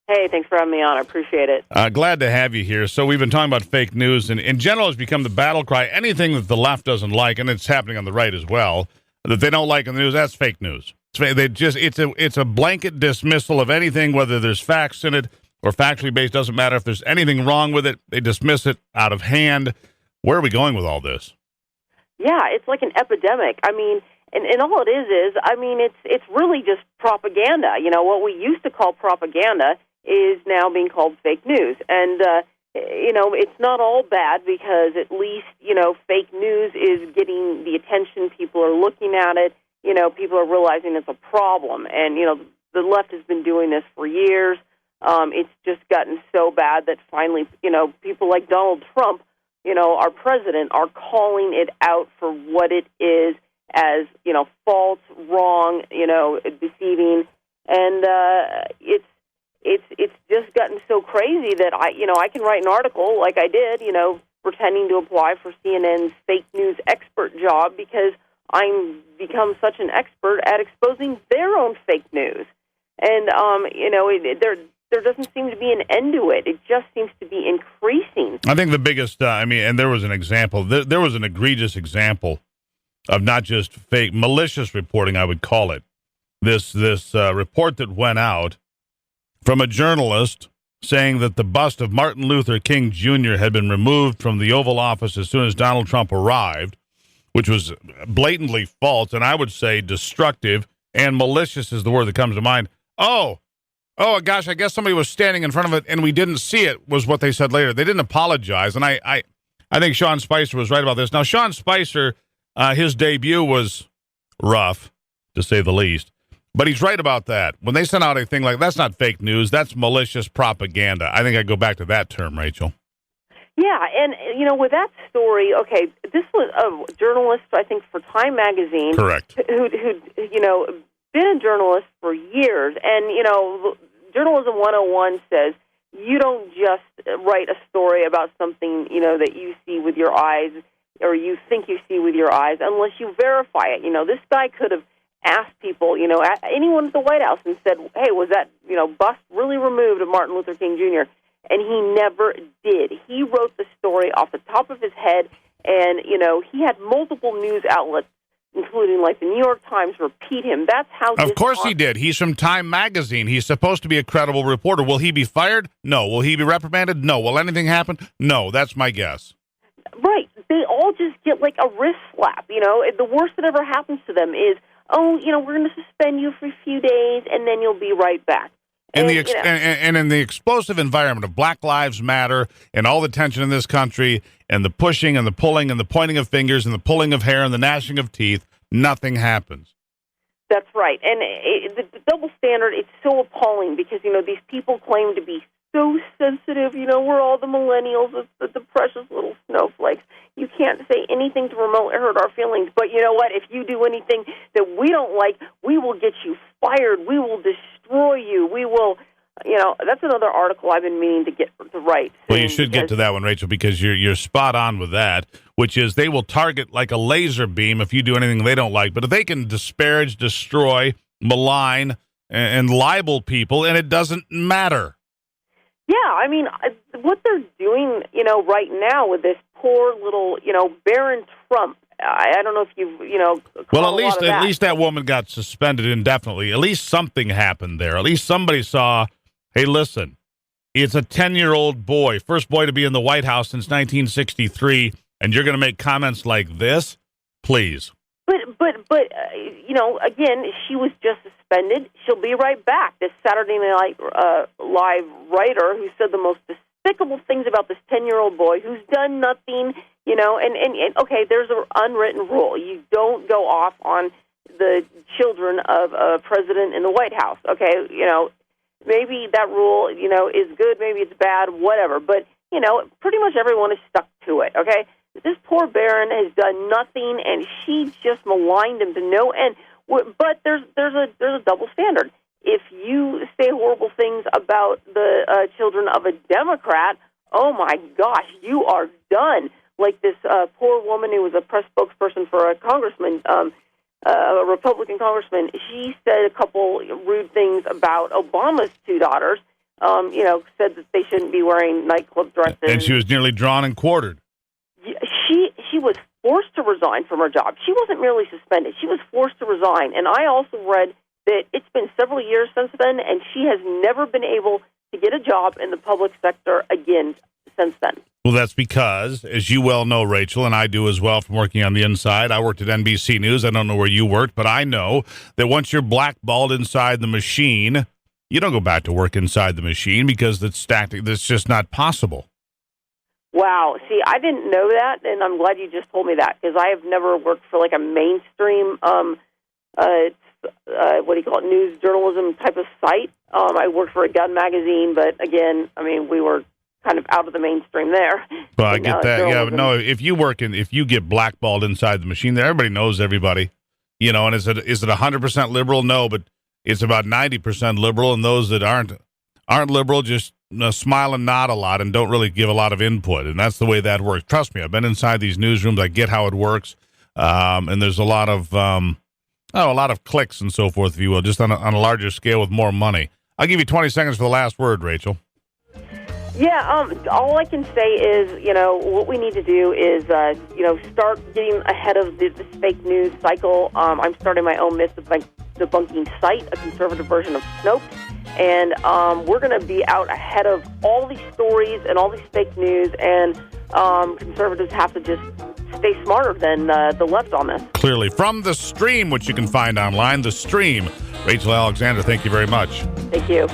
Hey, thanks for having me on. I appreciate it. Glad to have you here. So we've been talking about fake news, and in general, it's become the battle cry. Anything that the left doesn't like, and it's happening on the right as well, that they don't like in the news, that's fake news. It's a blanket dismissal of anything, whether there's facts in it or factually based. Doesn't matter if there's anything wrong with it. They dismiss it out of hand. Where are we going with all this? Yeah, it's like an epidemic. I mean, and all it is, it's really just propaganda. What we used to call propaganda is now being called fake news. And, it's not all bad because at least, fake news is getting the attention. People are looking at it. People are realizing it's a problem. And, the left has been doing this for years. It's just gotten so bad that finally, people like Donald Trump, our president, are calling it out for what it is as, false, wrong, deceiving. And it's just gotten so crazy that I can write an article like I did, pretending to apply for CNN's fake news expert job because I'm become such an expert at exposing their own fake news. And, there doesn't seem to be an end to it. It just seems to be increasing. I think the biggest, and there was an example. There was an egregious example of not just fake, malicious reporting, I would call it. This report that went out from a journalist saying that the bust of Martin Luther King Jr. had been removed from the Oval Office as soon as Donald Trump arrived, which was blatantly false, and I would say destructive, and malicious is the word that comes to mind. Oh, gosh, I guess somebody was standing in front of it and we didn't see it, was what they said later. They didn't apologize, and I think Sean Spicer was right about this. Now, Sean Spicer, his debut was rough, to say the least, but he's right about that. When they send out a thing like that's not fake news, that's malicious propaganda. I think I go back to that term, Rachel. Yeah, and, with that story, okay, this was a journalist, I think, for Time Magazine. Correct. Who been a journalist for years, and, Journalism 101 says you don't just write a story about something, that you see with your eyes or you think you see with your eyes unless you verify it. This guy could have asked people, anyone at the White House and said, hey, was that, bust really removed of Martin Luther King Jr.? And he never did. He wrote the story off the top of his head, and, he had multiple news outlets, including like the New York Times, repeat him. That's how. Of course he did. He's from Time Magazine. He's supposed to be a credible reporter. Will he be fired? No. Will he be reprimanded? No. Will anything happen? No. That's my guess. Right. They all just get like a wrist slap. The worst that ever happens to them is, we're going to suspend you for a few days, and then you'll be right back. And in the explosive environment of Black Lives Matter and all the tension in this country and the pushing and the pulling and the pointing of fingers and the pulling of hair and the gnashing of teeth, nothing happens. That's right. And the double standard, it's so appalling because, these people claim to be so sensitive. We're all the millennials, the precious little snowflakes. You can't say anything to remotely hurt our feelings. But you know what? If you do anything that we don't like, we will get you fired. We will destroy you. We will, that's another article I've been meaning to get to write. Well, you should get to that one, Rachel, because you're spot on with that, which is they will target like a laser beam if you do anything they don't like. But if they can disparage, destroy, malign, and libel people, and it doesn't matter. Yeah, what they're doing, right now with this poor little, Barron Trump. I don't know if you've, well, at least that woman got suspended indefinitely. At least something happened there. At least somebody saw, hey, listen, it's a 10-year-old boy, first boy to be in the White House since 1963, and you're going to make comments like this? Please. But again, she was just suspended. She'll be right back. This Saturday Night Live writer who said the most despicable things about this 10-year-old boy who's done nothing, and okay, there's an unwritten rule. You don't go off on the children of a president in the White House, okay? Maybe that rule, is good, maybe it's bad, whatever. But, pretty much everyone is stuck to it, okay? This poor Barron has done nothing, and she just maligned him to no end. But there's a double standard. If you say horrible things about the children of a Democrat, oh my gosh, you are done. Like this poor woman who was a press spokesperson for a congressman, a Republican congressman, she said a couple rude things about Obama's two daughters. Said that they shouldn't be wearing nightclub dresses, and she was nearly drawn and quartered. She was forced to resign from her job. She wasn't merely suspended. She was forced to resign. And I also read that it's been several years since then, and she has never been able to get a job in the public sector again since then. Well, that's because, as you well know, Rachel, and I do as well from working on the inside, I worked at NBC News. I don't know where you worked, but I know that once you're blackballed inside the machine, you don't go back to work inside the machine because that's just not possible. Wow. See, I didn't know that, and I'm glad you just told me that, because I have never worked for like a mainstream, news journalism type of site. I worked for a gun magazine, but again, we were kind of out of the mainstream there. Well, I get that. Yeah, but no, if you get blackballed inside the machine, there everybody knows everybody. And is it 100% liberal? No, but it's about 90% liberal, and those that aren't liberal just smile and nod a lot and don't really give a lot of input, and that's the way that works. Trust me, I've been inside these newsrooms. I get how it works, and there's a lot of clicks and so forth, if you will, just on a larger scale with more money. I'll give you 20 seconds for the last word, Rachel. Yeah, all I can say is, what we need to do is, start getting ahead of this fake news cycle. I'm starting my own myth debunking site, a conservative version of Snopes. And we're going to be out ahead of all these stories and all these fake news, and conservatives have to just stay smarter than the left on this. Clearly. From The Stream, which you can find online, The Stream. Rachel Alexander, thank you very much. Thank you.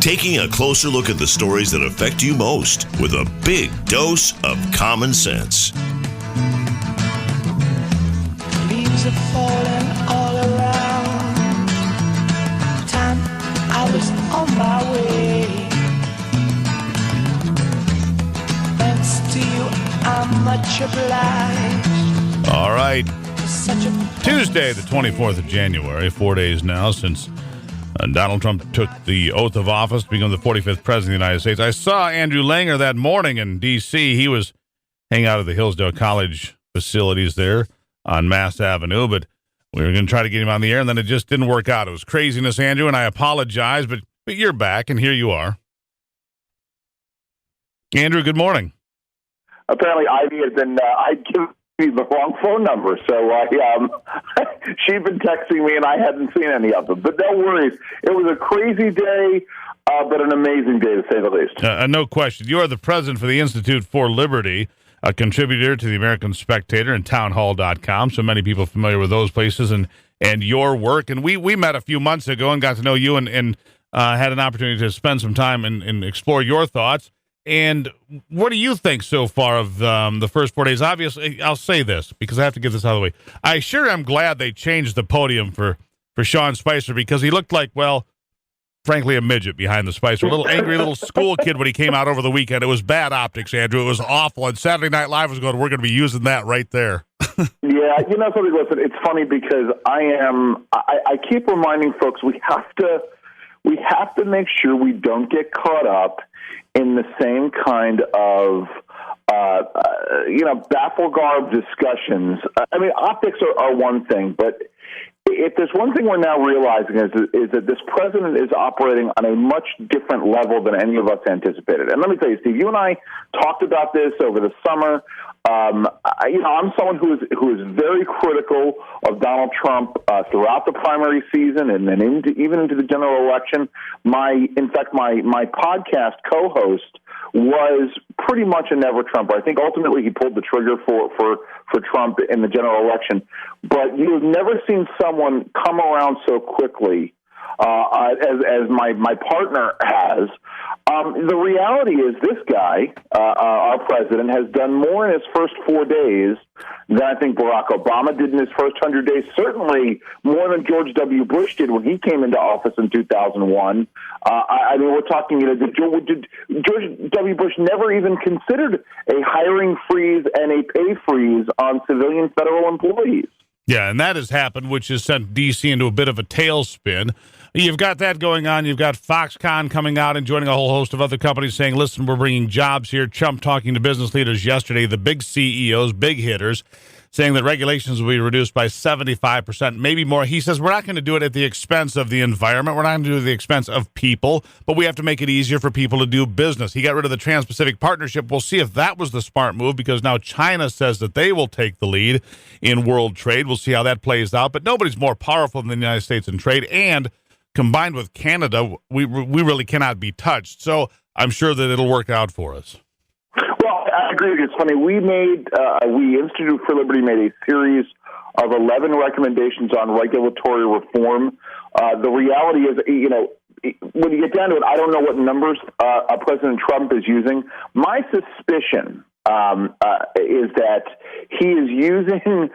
Taking a closer look at the stories that affect you most with a big dose of common sense. Leaves are falling all around. Time I was on my way. Thanks to you, I'm much obliged. All right. Tuesday, the 24th of January, 4 days now since Donald Trump took the oath of office to become the 45th president of the United States. I saw Andrew Langer that morning in D.C. He was hanging out at the Hillsdale College facilities there on Mass Avenue, but we were going to try to get him on the air, and then it just didn't work out. It was craziness, Andrew, and I apologize, but you're back, and here you are. Andrew, good morning. Apparently, Ivy had been, I'd given me the wrong phone number, so she'd been texting me, and I hadn't seen any of them. But no worries. It was a crazy day, but an amazing day, to say the least. No question. You are the president for the Institute for Liberty, a contributor to the American Spectator and townhall.com, so many people familiar with those places and your work. And we met a few months ago and got to know you and had an opportunity to spend some time and explore your thoughts. And what do you think so far of the first 4 days? Obviously, I'll say this because I have to get this out of the way. I sure am glad they changed the podium for Sean Spicer because he looked like, well, frankly, a midget behind the Spicer. A little angry little school kid when he came out over the weekend. It was bad optics, Andrew. It was awful. And Saturday Night Live was going, we're going to be using that right there. Yeah, you know something, listen, it's funny because I keep reminding folks we have to make sure we don't get caught up in the same kind of baffle-garb discussions. I mean, optics are one thing, but if there's one thing we're now realizing is that this president is operating on a much different level than any of us anticipated. And let me tell you, Steve, you and I talked about this over the summer. I'm someone who is very critical of Donald Trump throughout the primary season and then even into the general election. My podcast co-host was pretty much a never Trumper. I think ultimately he pulled the trigger for Trump in the general election. But you've never seen someone come around so quickly as my partner has. The reality is this guy, our president, has done more in his first 4 days than I think Barack Obama did in his first 100 days, certainly more than George W. Bush did when he came into office in 2001. I mean, we're talking, did George W. Bush never even considered a hiring freeze and a pay freeze on civilian federal employees. Yeah, and that has happened, which has sent D.C. into a bit of a tailspin. You've got that going on. You've got Foxconn coming out and joining a whole host of other companies saying, listen, we're bringing jobs here. Trump talking to business leaders yesterday, the big CEOs, big hitters, saying that regulations will be reduced by 75%, maybe more. He says we're not going to do it at the expense of the environment. We're not going to do it at the expense of people, but we have to make it easier for people to do business. He got rid of the Trans-Pacific Partnership. We'll see if that was the smart move because now China says that they will take the lead in world trade. We'll see how that plays out, but nobody's more powerful than the United States in trade, and combined with Canada, we really cannot be touched. So I'm sure that it'll work out for us. Well, I agree. It's funny. We Institute for Liberty made a series of 11 recommendations on regulatory reform. The reality is, when you get down to it, I don't know what numbers President Trump is using. My suspicion is that he is using.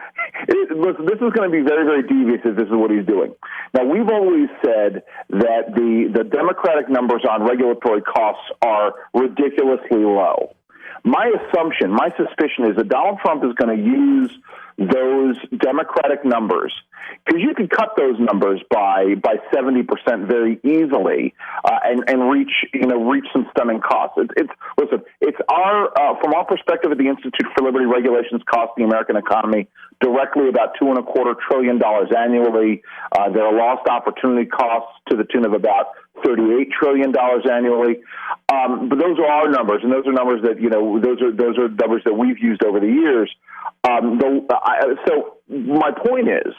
Listen, this is going to be very, very devious if this is what he's doing. Now, we've always said that the Democratic numbers on regulatory costs are ridiculously low. My assumption, my suspicion is that Donald Trump is going to use those Democratic numbers, because you could cut those numbers by 70% very easily and reach some stunning costs. It's our from our perspective at the Institute for Liberty, regulations cost the American economy directly about $2.25 trillion annually. There are lost opportunity costs to the tune of about $38 trillion annually. But those are our numbers, and those are numbers that those are numbers that we've used over the years. So my point is,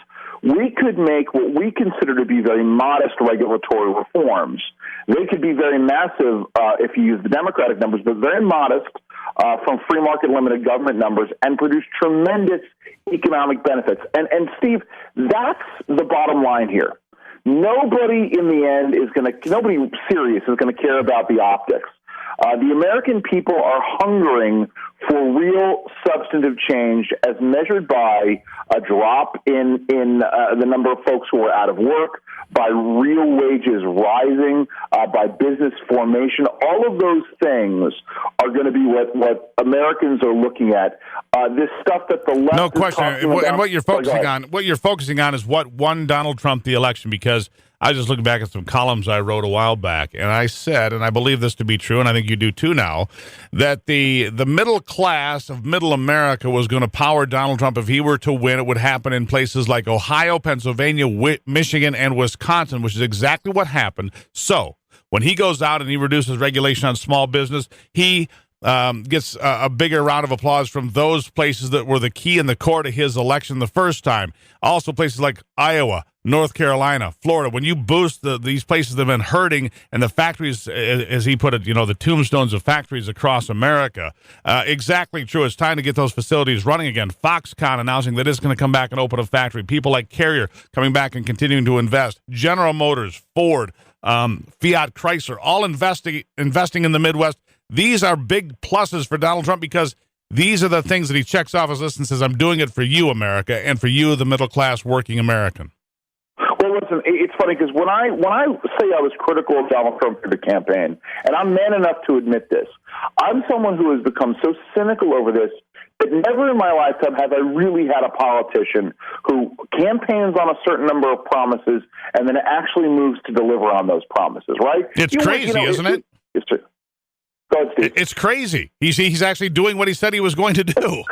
we could make what we consider to be very modest regulatory reforms. They could be very massive if you use the Democratic numbers, but very modest from free market limited government numbers, and produce tremendous economic benefits. And Steve, that's the bottom line here. Nobody in the end nobody serious is going to care about the optics. The American people are hungering for real substantive change as measured by a drop in the number of folks who are out of work, by real wages rising, by business formation. All of those things are going to be what Americans are looking at. This stuff that the left no question. is talking about. And what you're focusing on is what won Donald Trump the election, because I was just looking back at some columns I wrote a while back, and I said, and I believe this to be true, and I think you do too now, that the middle class of middle America was going to power Donald Trump. If he were to win, it would happen in places like Ohio, Pennsylvania, Michigan, and Wisconsin, which is exactly what happened. So when he goes out and he reduces regulation on small business, he gets a bigger round of applause from those places that were the key in the core to his election the first time. Also places like Iowa, North Carolina, Florida. When you boost these places that have been hurting, and the factories, as he put it, the tombstones of factories across America. Exactly true. It's time to get those facilities running again. Foxconn announcing that it's going to come back and open a factory. People like Carrier coming back and continuing to invest. General Motors, Ford, Fiat Chrysler, all investing in the Midwest. These are big pluses for Donald Trump, because these are the things that he checks off his list and says, I'm doing it for you, America, and for you, the middle-class working American. Well, listen, it's funny because when I say I was critical of Donald Trump for the campaign, and I'm man enough to admit this, I'm someone who has become so cynical over this that never in my lifetime have I really had a politician who campaigns on a certain number of promises and then actually moves to deliver on those promises, right? It's crazy, isn't it? It's true. Go ahead, Steve. It's crazy. He's actually doing what he said he was going to do.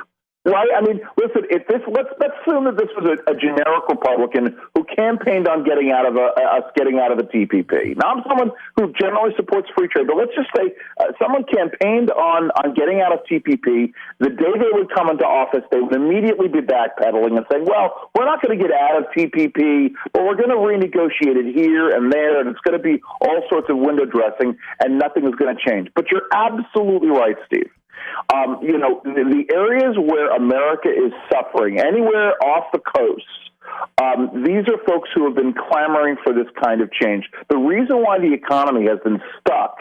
Right? I mean, listen, let's assume that this was a generic Republican who campaigned on getting out of the TPP. Now, I'm someone who generally supports free trade, but let's just say someone campaigned on getting out of TPP. The day they would come into office, they would immediately be backpedaling and saying, well, we're not going to get out of TPP, but we're going to renegotiate it here and there, and it's going to be all sorts of window dressing, and nothing is going to change. But you're absolutely right, Steve. The areas where America is suffering, anywhere off the coast, these are folks who have been clamoring for this kind of change. The reason why the economy has been stuck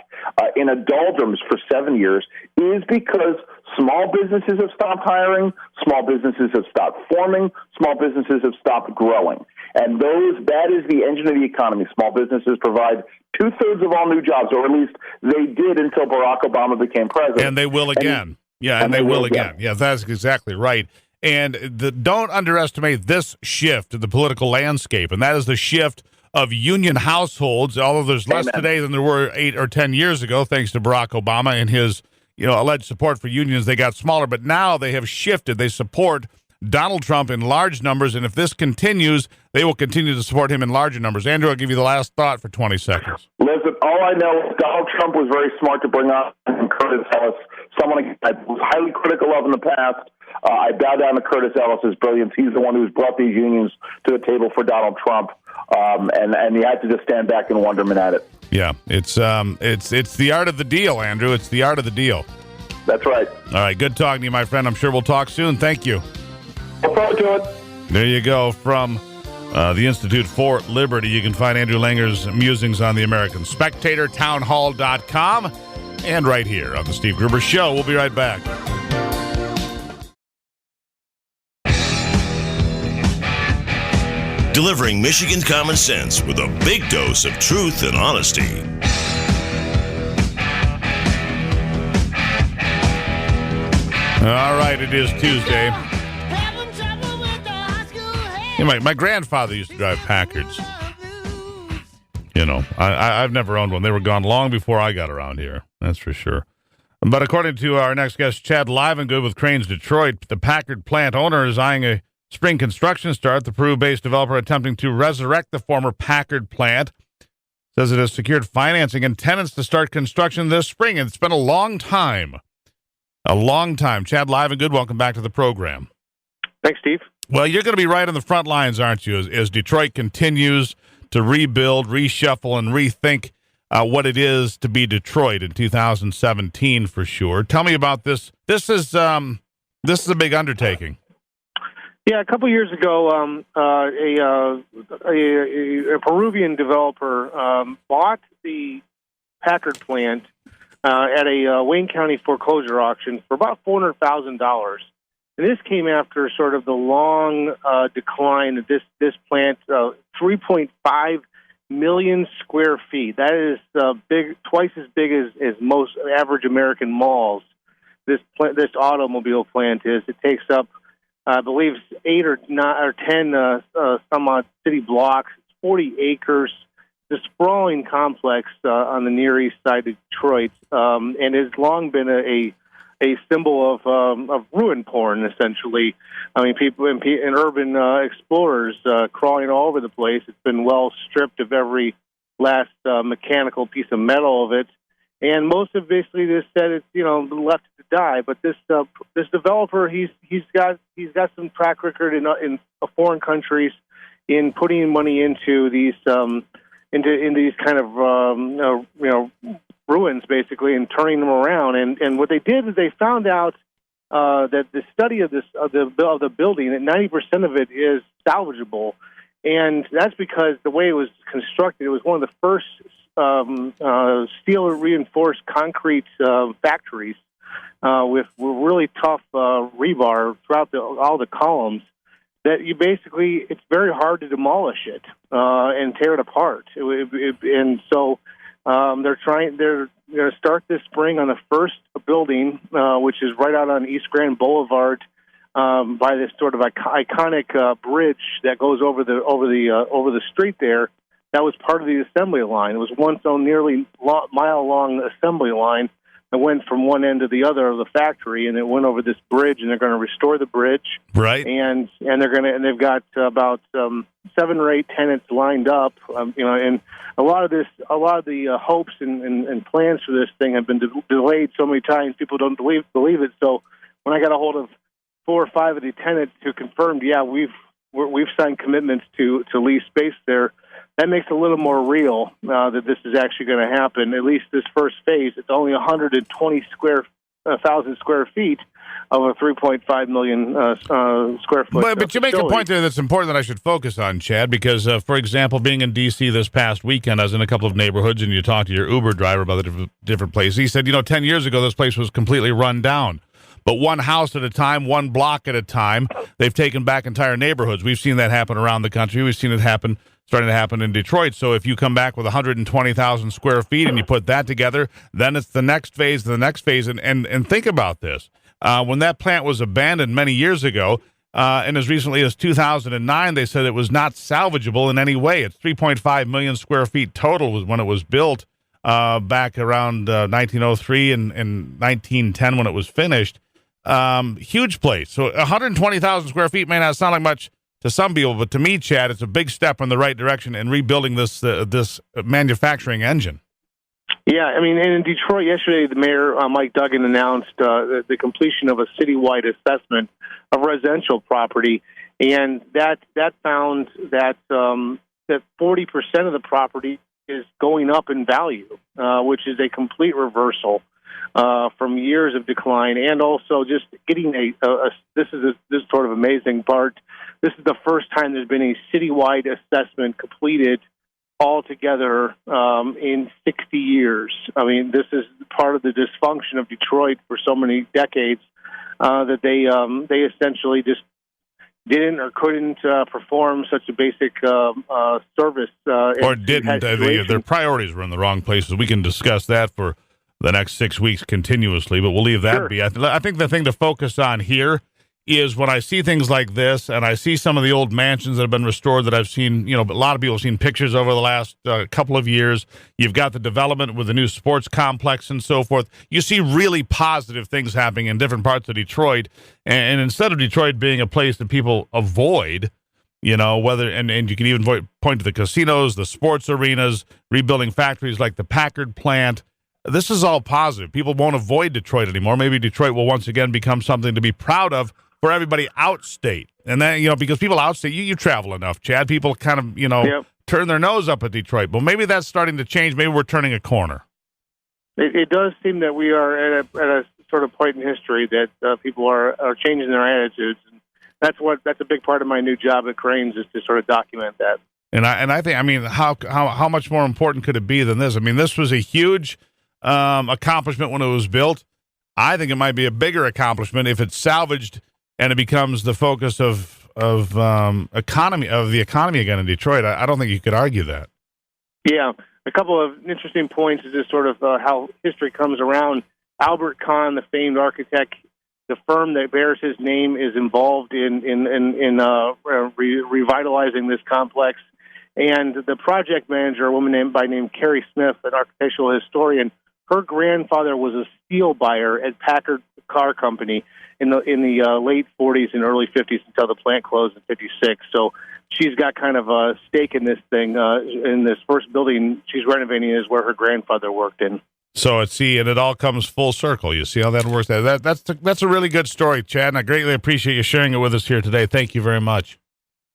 in a doldrums for 7 years is because small businesses have stopped hiring, small businesses have stopped forming, small businesses have stopped growing. And that is the engine of the economy. Small businesses provide 2/3 of all new jobs, or at least they did until Barack Obama became president. And they will again. And they will again. Yeah, that's exactly right. And don't underestimate this shift in the political landscape, and that is the shift of union households, although there's less today than there were 8 or 10 years ago, thanks to Barack Obama and his alleged support for unions. They got smaller, but now they have shifted. They support Donald Trump in large numbers, and if this continues, they will continue to support him in larger numbers. Andrew, I'll give you the last thought for 20 seconds. Listen, all I know is Donald Trump was very smart to bring on Curtis Ellis, someone I was highly critical of in the past. I bow down to Curtis Ellis's brilliance. He's the one who's brought these unions to the table for Donald Trump, and you had to just stand back in wonderment at it. Yeah, it's the art of the deal, Andrew. It's the art of the deal. That's right. All right, good talking to you, my friend. I'm sure we'll talk soon. Thank you. Look forward to it. There you go. From the Institute for Liberty, you can find Andrew Langer's musings on the American Spectator, townhall.com, and right here on the Steve Gruber Show. We'll be right back. Delivering Michigan common sense with a big dose of truth and honesty. All right, it is Tuesday. My grandfather used to drive Packards. I've never owned one. They were gone long before I got around here. That's for sure. But according to our next guest, Chad Livengood with Cranes Detroit, the Packard plant owner is eyeing a spring construction start. The Peru-based developer attempting to resurrect the former Packard plant says it has secured financing and tenants to start construction this spring. And it's been a long time. A long time. Chad Livengood, welcome back to the program. Thanks, Steve. Well, you're going to be right on the front lines, aren't you, as Detroit continues to rebuild, reshuffle, and rethink what it is to be Detroit in 2017 for sure. Tell me about this. This is a big undertaking. Yeah, a couple years ago, a Peruvian developer bought the Packard plant at a Wayne County foreclosure auction for about $400,000. And this came after sort of the long decline of this plant, $3.5 million square feet. That is twice as big as most average American malls. This automobile plant is. It takes up, I believe, 8 or 9 or 10 some odd city blocks. It's 40 acres. It's a sprawling complex on the Near East side of Detroit, and has long been a symbol of ruin porn, essentially. I mean, people and urban explorers crawling all over the place. It's been well stripped of every last mechanical piece of metal of it, and most have basically just said it's left to die. But this developer, he's got some track record in foreign countries in putting money into these into these kind of ruins, basically, and turning them around. And what they did is they found out that the study of the building, that 90% of it is salvageable, and that's because the way it was constructed, it was one of the first steel reinforced concrete factories with really tough rebar throughout all the columns. That it's very hard to demolish it and tear it apart, and so. They're going to start this spring on the first building, which is right out on East Grand Boulevard, by this sort of iconic bridge that goes over the street there. That was part of the assembly line. It was once a nearly mile-long assembly line that went from one end to the other of the factory, and it went over this bridge. And they're going to restore the bridge, right? And they've got about 7 or 8 tenants lined up, and a lot of the hopes and plans for this thing have been delayed so many times. People don't believe it. So when I got a hold of 4 or 5 of the tenants who confirmed, we've signed commitments to lease space there, that makes it a little more real that this is actually going to happen. At least this first phase, it's only 120,000 square feet of a 3.5 million square foot. But you make a point there that's important that I should focus on, Chad, because, for example, being in D.C. this past weekend, I was in a couple of neighborhoods, and you talked to your Uber driver about the different places. He said, 10 years ago, this place was completely run down. But one house at a time, one block at a time, they've taken back entire neighborhoods. We've seen that happen around the country. We've seen it starting to happen in Detroit. So if you come back with 120,000 square feet and you put that together, then it's the next phase, and think about this. When that plant was abandoned many years ago, and as recently as 2009, they said it was not salvageable in any way. It's 3.5 million square feet total was when it was built back around 1903 and 1910 when it was finished. Huge place. So 120,000 square feet may not sound like much to some people, but to me, Chad, it's a big step in the right direction in rebuilding this manufacturing engine. Yeah, I mean, in Detroit yesterday, the mayor, Mike Duggan, announced the completion of a citywide assessment of residential property, and that found that 40% of the property is going up in value, which is a complete reversal from years of decline, and also just getting this is sort of amazing part. This is the first time there's been a citywide assessment completed altogether in 60 years. I mean, this is part of the dysfunction of Detroit for so many decades that they essentially just didn't or couldn't perform such a basic service. Or didn't. Their priorities were in the wrong places. We can discuss that for the next 6 weeks continuously, but we'll leave that be. I think the thing to focus on here is when I see things like this, and I see some of the old mansions that have been restored that I've seen, a lot of people have seen pictures over the last couple of years. You've got the development with the new sports complex and so forth. You see really positive things happening in different parts of Detroit. And instead of Detroit being a place that people avoid, whether, and you can even point to the casinos, the sports arenas, rebuilding factories like the Packard plant. This is all positive. People won't avoid Detroit anymore. Maybe Detroit will once again become something to be proud of for everybody outstate. And then, because people outstate, you travel enough, Chad. People kind of, turn their nose up at Detroit. But maybe that's starting to change. Maybe we're turning a corner. It does seem that we are at a sort of point in history that people are changing their attitudes. And that's a big part of my new job at Cranes, is to sort of document that. And I think, how much more important could it be than this? I mean, this was a huge accomplishment when it was built. I think it might be a bigger accomplishment if it's salvaged and it becomes the focus of the economy again in Detroit. I don't think you could argue that. Yeah, a couple of interesting points is just sort of how history comes around. Albert Kahn, the famed architect, the firm that bears his name is involved in revitalizing this complex. And the project manager, a woman by name Carrie Smith, an architectural historian, her grandfather was a steel buyer at Packard Car Company in the late 40s and early 50s until the plant closed in 56. So she's got kind of a stake in this thing. In this first building she's renovating is where her grandfather worked in. So and it all comes full circle. You see how that works? That's a really good story, Chad, and I greatly appreciate you sharing it with us here today. Thank you very much.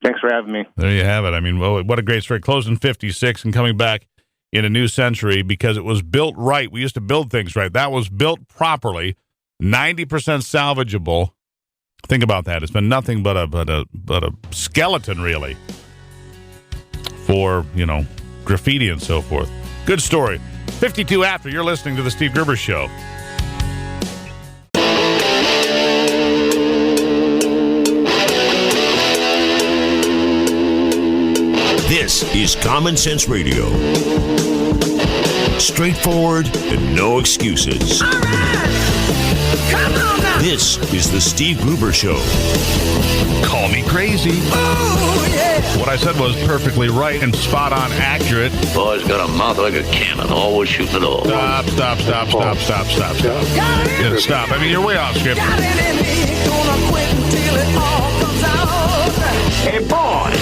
Thanks for having me. There you have it. I mean, well, what a great story. Closed in 56 and coming back in a new century because it was built right. We used to build things right. That was built properly, 90% salvageable. Think about that. It's been nothing but a skeleton, really, for, graffiti and so forth. Good story. 52 after, you're listening to The Steve Gruber Show. This is Common Sense Radio. Straightforward and no excuses. All right. Come on now. This is The Steve Gruber Show. Call me crazy. Oh, yeah. What I said was perfectly right and spot on accurate. Boy's got a mouth like a cannon, always shooting it all. Stop. Stop. I mean, you're way off script. Got it in me. Gonna quit until it all comes out. Hey, boy.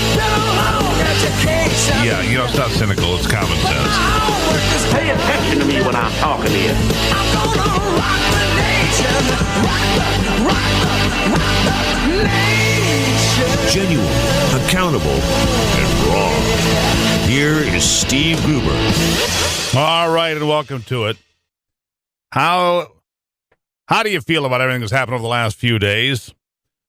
Yeah, it's not cynical. It's common sense. Pay attention to me when I'm talking to you. I'm gonna rock the nation. Rock the nation. Genuine, accountable, and raw. Here is Steve Gruber. All right, and welcome to it. How do you feel about everything that's happened over the last few days?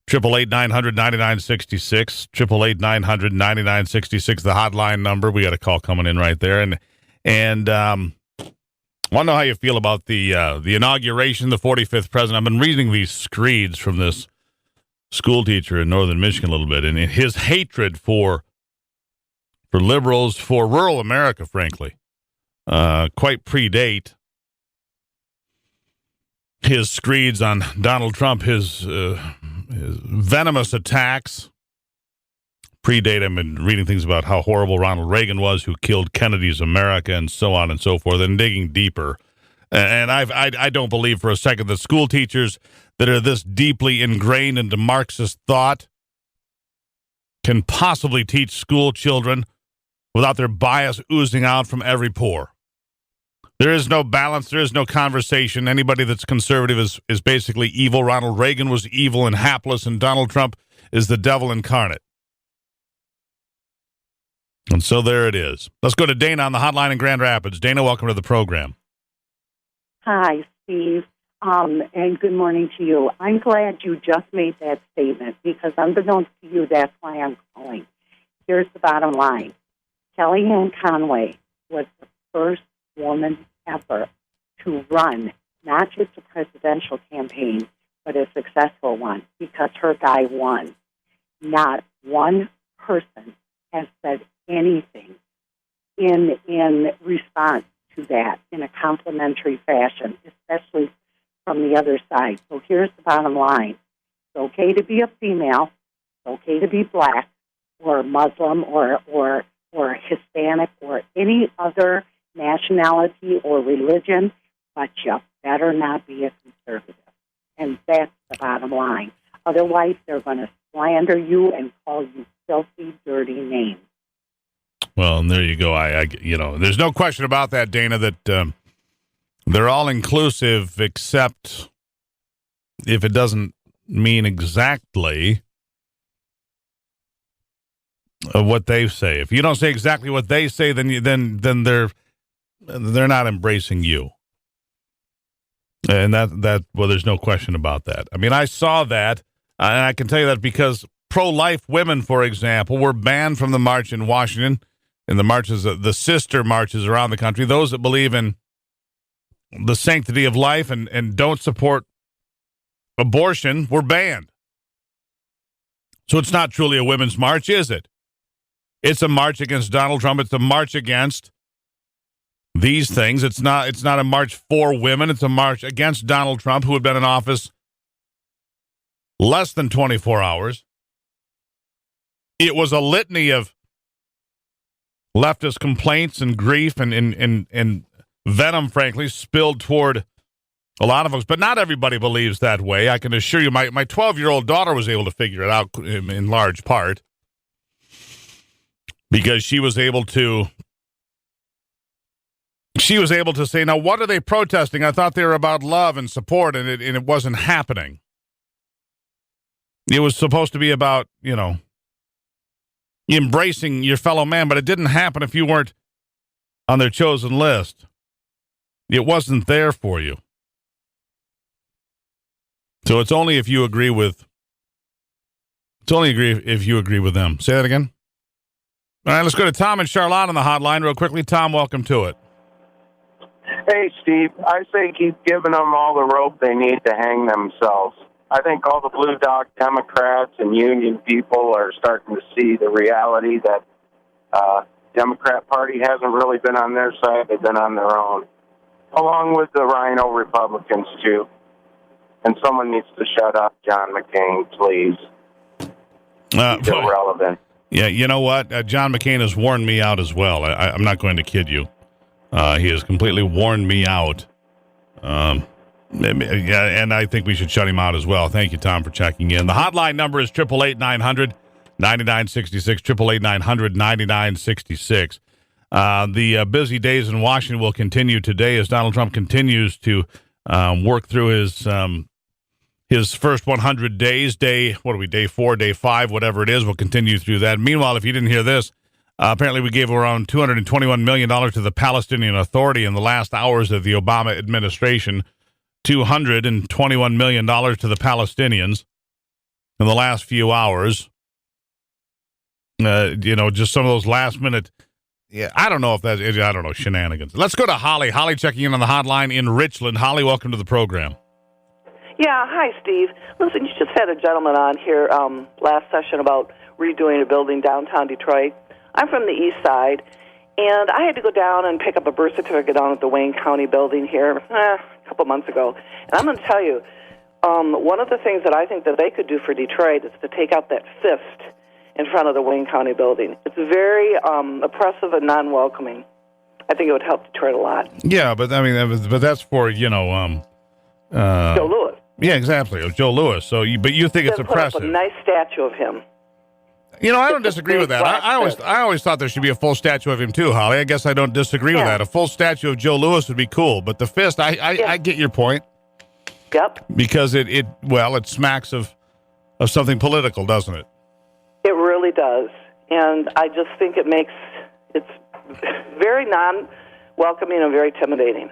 888-900-9966, 888-900-9966, the hotline number. We got a call coming in right there, and want to know how you feel about the inauguration, the 45th president. I've been reading these screeds from this school teacher in northern Michigan a little bit, and his hatred for liberals, for rural America, frankly, quite predate his screeds on Donald Trump, his venomous attacks predate him, and reading things about how horrible Ronald Reagan was, who killed Kennedy's America, and so on and so forth, and digging deeper. And I don't believe for a second that school teachers that are this deeply ingrained into Marxist thought can possibly teach school children without their bias oozing out from every pore. There is no balance. There is no conversation. Anybody that's conservative is basically evil. Ronald Reagan was evil and hapless, and Donald Trump is the devil incarnate. And so there it is. Let's go to Dana on the hotline in Grand Rapids. Dana, welcome to the program. Hi, Steve, and good morning to you. I'm glad you just made that statement because unbeknownst to you, that's why I'm calling. Here's the bottom line. Kellyanne Conway was the first woman ever to run not just a presidential campaign, but a successful one because her guy won. Not one person has said anything in response to that in a complimentary fashion, especially from the other side. So here's the bottom line. It's okay to be a female. It's okay to be black or Muslim or Hispanic or any other nationality or religion, but you better not be a conservative. And that's the bottom line. Otherwise, they're going to slander you and call you filthy, dirty names. Well, and there you go. There's no question about that, Dana, that they're all inclusive, except if it doesn't mean exactly what they say. If you don't say exactly what they say, then they're not embracing you. And there's no question about that. I mean, I saw that, and I can tell you that because pro-life women, for example, were banned from the march in Washington, in the marches, the sister marches around the country. Those that believe in the sanctity of life and don't support abortion were banned. So it's not truly a women's march, is it? It's a march against Donald Trump. It's a march against these things. It's not a march for women. It's a march against Donald Trump, who had been in office less than 24 hours. It was a litany of leftist complaints and grief and venom, frankly, spilled toward a lot of folks. But not everybody believes that way. I can assure you, my 12-year-old daughter was able to figure it out in large part because she was able to say, now, what are they protesting? I thought they were about love and support, and it wasn't happening. It was supposed to be about, embracing your fellow man, but it didn't happen if you weren't on their chosen list. It wasn't there for you. So it's only if you agree with them. Say that again. All right, let's go to Tom and Charlotte on the hotline real quickly. Tom, welcome to it. Hey, Steve. I say keep giving them all the rope they need to hang themselves. I think all the Blue Dog Democrats and union people are starting to see the reality that Democrat Party hasn't really been on their side. They've been on their own, along with the Rhino Republicans, too. And someone needs to shut up John McCain, please. He's irrelevant. Yeah, you know what? John McCain has worn me out as well. I'm not going to kid you. He has completely worn me out. Yeah, and I think we should shut him out as well. Thank you, Tom, for checking in. The hotline number is 888-900-9966, 888-900-9966. The busy days in Washington will continue today as Donald Trump continues to work through his first 100 days. Day 4, day 5, whatever it is. We'll continue through that. Meanwhile, if you didn't hear this, apparently we gave around $221 million to the Palestinian Authority in the last hours of the Obama administration. $221 million to the Palestinians in the last few hours. Just some of those last minute, I don't know if that's, shenanigans. Let's go to Holly. Holly checking in on the hotline in Richland. Holly, welcome to the program. Yeah, hi, Steve. Listen, you just had a gentleman on here last session about redoing a building downtown Detroit. I'm from the east side, and I had to go down and pick up a birth certificate down at the Wayne County building here a couple months ago. And I'm going to tell you, one of the things that I think that they could do for Detroit is to take out that fist in front of the Wayne County building. It's very oppressive and non-welcoming. I think it would help Detroit a lot. Yeah, but I mean, that's for, Joe Louis. Yeah, exactly. Joe Louis. So, but you think it's oppressive. Put up a nice statue of him. I don't disagree with that. I always thought there should be a full statue of him too, Holly. I guess I don't disagree with that. A full statue of Joe Louis would be cool, but the fist, I get your point. Yep. Because it smacks of something political, doesn't it? It really does, and I just think it's very non-welcoming and very intimidating.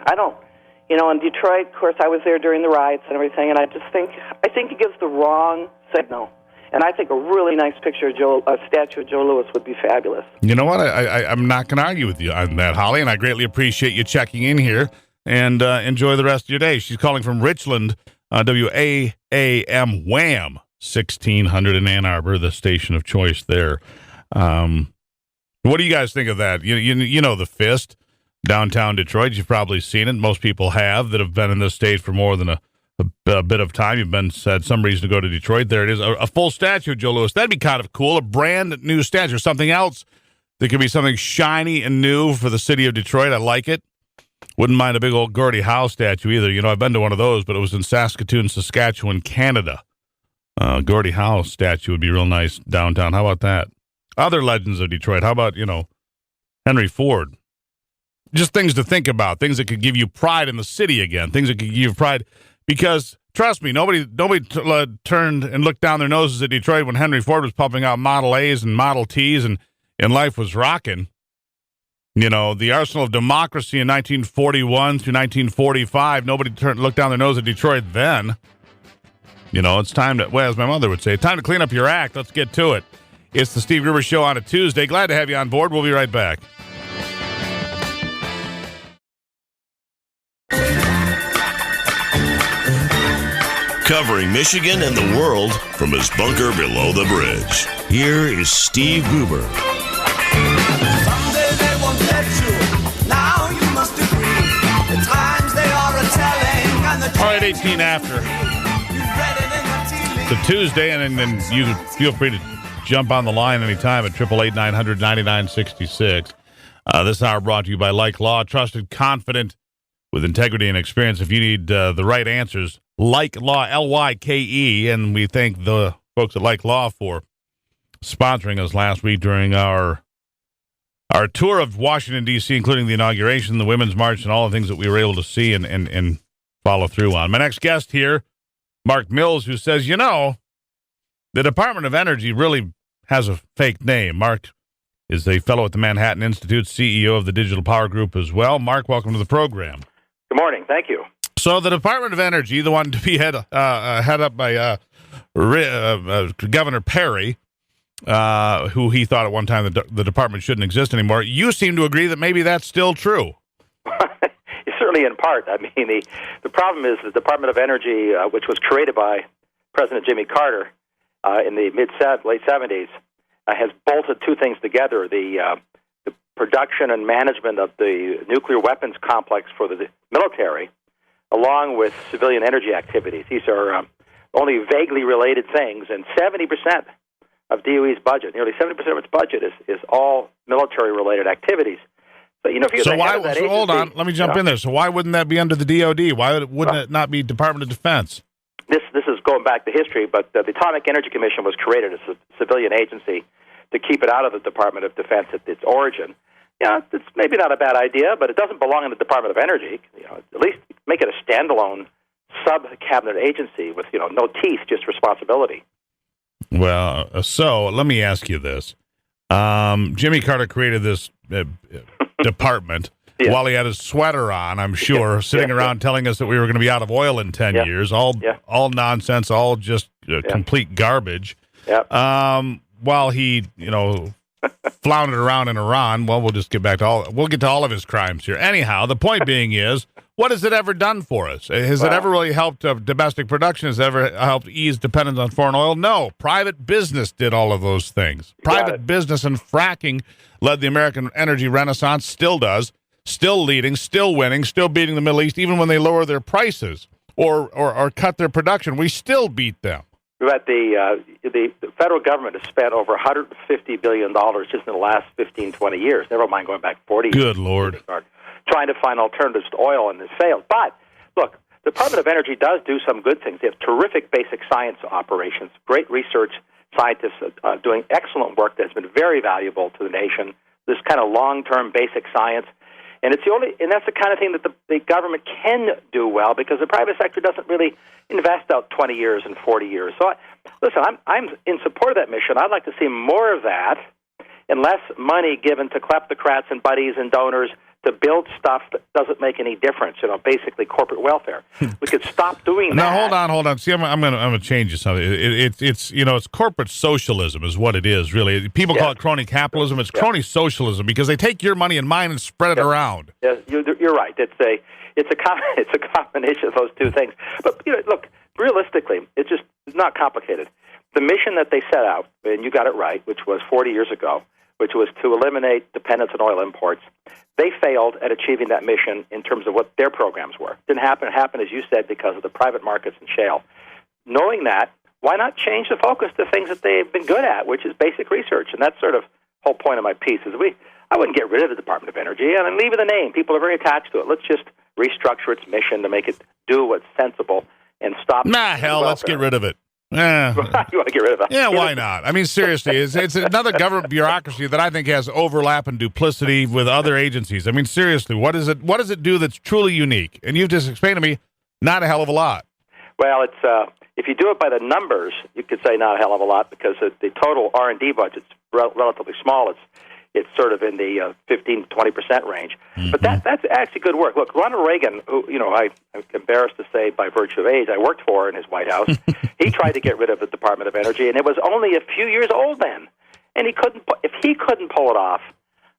In Detroit, of course, I was there during the riots and everything, and I think it gives the wrong signal. And I think a really nice picture of a statue of Joe Louis would be fabulous. You know what? I'm not going to argue with you on that, Holly, and I greatly appreciate you checking in here, and enjoy the rest of your day. She's calling from Richland, WAAM WHAM, 1600 in Ann Arbor, the station of choice there. What do you guys think of that? You know the fist, downtown Detroit. You've probably seen it. Most people have that have been in this state for more than a bit of time. You've had some reason to go to Detroit. There it is, a full statue of Joe Louis. That'd be kind of cool. A brand new statue, something else that could be something shiny and new for the city of Detroit. I like it. Wouldn't mind a big old Gordie Howe statue either. I've been to one of those, but it was in Saskatoon, Saskatchewan, Canada. Gordie Howe statue would be real nice downtown. How about that? Other legends of Detroit. How about, Henry Ford? Just things to think about. Things that could give you pride in the city again. Things that could give you pride. Because, trust me, nobody turned and looked down their noses at Detroit when Henry Ford was pumping out Model A's and Model T's and life was rocking. The arsenal of democracy in 1941 through 1945, nobody looked down their nose at Detroit then. It's time to, as my mother would say, time to clean up your act. Let's get to it. It's the Steve Gruber Show on a Tuesday. Glad to have you on board. We'll be right back. Covering Michigan and the world from his bunker below the bridge. Here is Steve Gruber. Someday they won't let you. Now you must do 8:18 after. It's a Tuesday, and then you feel free to jump on the line anytime at 888-900-9966. This hour brought to you by Like Law, trusted, confident, with integrity and experience. If you need the right answers, Like Law, Lyke, and we thank the folks at Like Law for sponsoring us last week during our tour of Washington, D.C., including the inauguration, the Women's March, and all the things that we were able to see and follow through on. My next guest here, Mark Mills, who says, the Department of Energy really has a fake name. Mark is a fellow at the Manhattan Institute, CEO of the Digital Power Group as well. Mark, welcome to the program. Good morning. Thank you. So the Department of Energy, the one to be head up by Governor Perry, who he thought at one time the department shouldn't exist anymore. You seem to agree that maybe that's still true. Certainly in part. I mean, the problem is the Department of Energy, which was created by President Jimmy Carter in the late 70s, has bolted two things together: the production and management of the nuclear weapons complex for the military, along with civilian energy activities. These are only vaguely related things, and 70% of DOE's budget, nearly 70% of its budget, is all military-related activities. So, if you're hold on, let me jump in there. So why wouldn't that be under the DOD? Why wouldn't it not be Department of Defense? This is going back to history, but the Atomic Energy Commission was created as a civilian agency to keep it out of the Department of Defense at its origin. It's maybe not a bad idea, but it doesn't belong in the Department of Energy. At least make it a standalone sub-cabinet agency with no teeth, just responsibility. Well, so let me ask you this: Jimmy Carter created this department while he had his sweater on, I'm sure, sitting around telling us that we were going to be out of oil in 10 years. All nonsense, all just complete garbage. While he, floundered around in Iran. Well, we'll just get back to we'll get to all of his crimes here. Anyhow, the point being is, what has it ever done for us? Has it ever really helped domestic production? Has it ever helped ease dependence on foreign oil? No. Private business did all of those things. Private business and fracking led the American energy renaissance, still does, still leading, still winning, still beating the Middle East, even when they lower their prices or cut their production. We still beat them. But the federal government has spent over $150 billion just in the last 15, 20 years, never mind going back 40 years. Good Lord. Trying to find alternatives to oil, and this failed. But, look, the Department of Energy does do some good things. They have terrific basic science operations, great research scientists doing excellent work that's been very valuable to the nation, this kind of long-term basic science. And that's the kind of thing that the government can do well, because the private sector doesn't really invest out 20 years and 40 years. So, listen, I'm in support of that mission. I'd like to see more of that and less money given to kleptocrats and buddies and donors to build stuff that doesn't make any difference, basically corporate welfare. We could stop doing that. Now, hold on. See, I'm going to change you something. It's corporate socialism is what it is, really. People call it crony capitalism. It's crony socialism because they take your money and mine and spread it around. Yes, you're right. It's a combination of those two things. But look, realistically, it's not complicated. The mission that they set out, and you got it right, which was 40 years ago, which was to eliminate dependence on oil imports. They failed at achieving that mission in terms of what their programs were. It didn't happen. It happened, as you said, because of the private markets and shale. Knowing that, why not change the focus to things that they've been good at, which is basic research? And that's sort of the whole point of my piece. I wouldn't get rid of the Department of Energy and leave it the name. People are very attached to it. Let's just restructure its mission to make it do what's sensible and stop. Let's get rid of it. You want to get rid of it? Yeah, why not? I mean, seriously, it's another government bureaucracy that I think has overlap and duplicity with other agencies. I mean, seriously, what does it do that's truly unique? And you've just explained to me, not a hell of a lot. Well, it's if you do it by the numbers, you could say not a hell of a lot, because the total R&D budget's relatively small. It's sort of in the 15 to 20% range. Mm-hmm. But that's actually good work. Look, Ronald Reagan, who I'm embarrassed to say by virtue of age I worked for in his White House, he tried to get rid of the Department of Energy, and it was only a few years old then. And if he couldn't pull it off,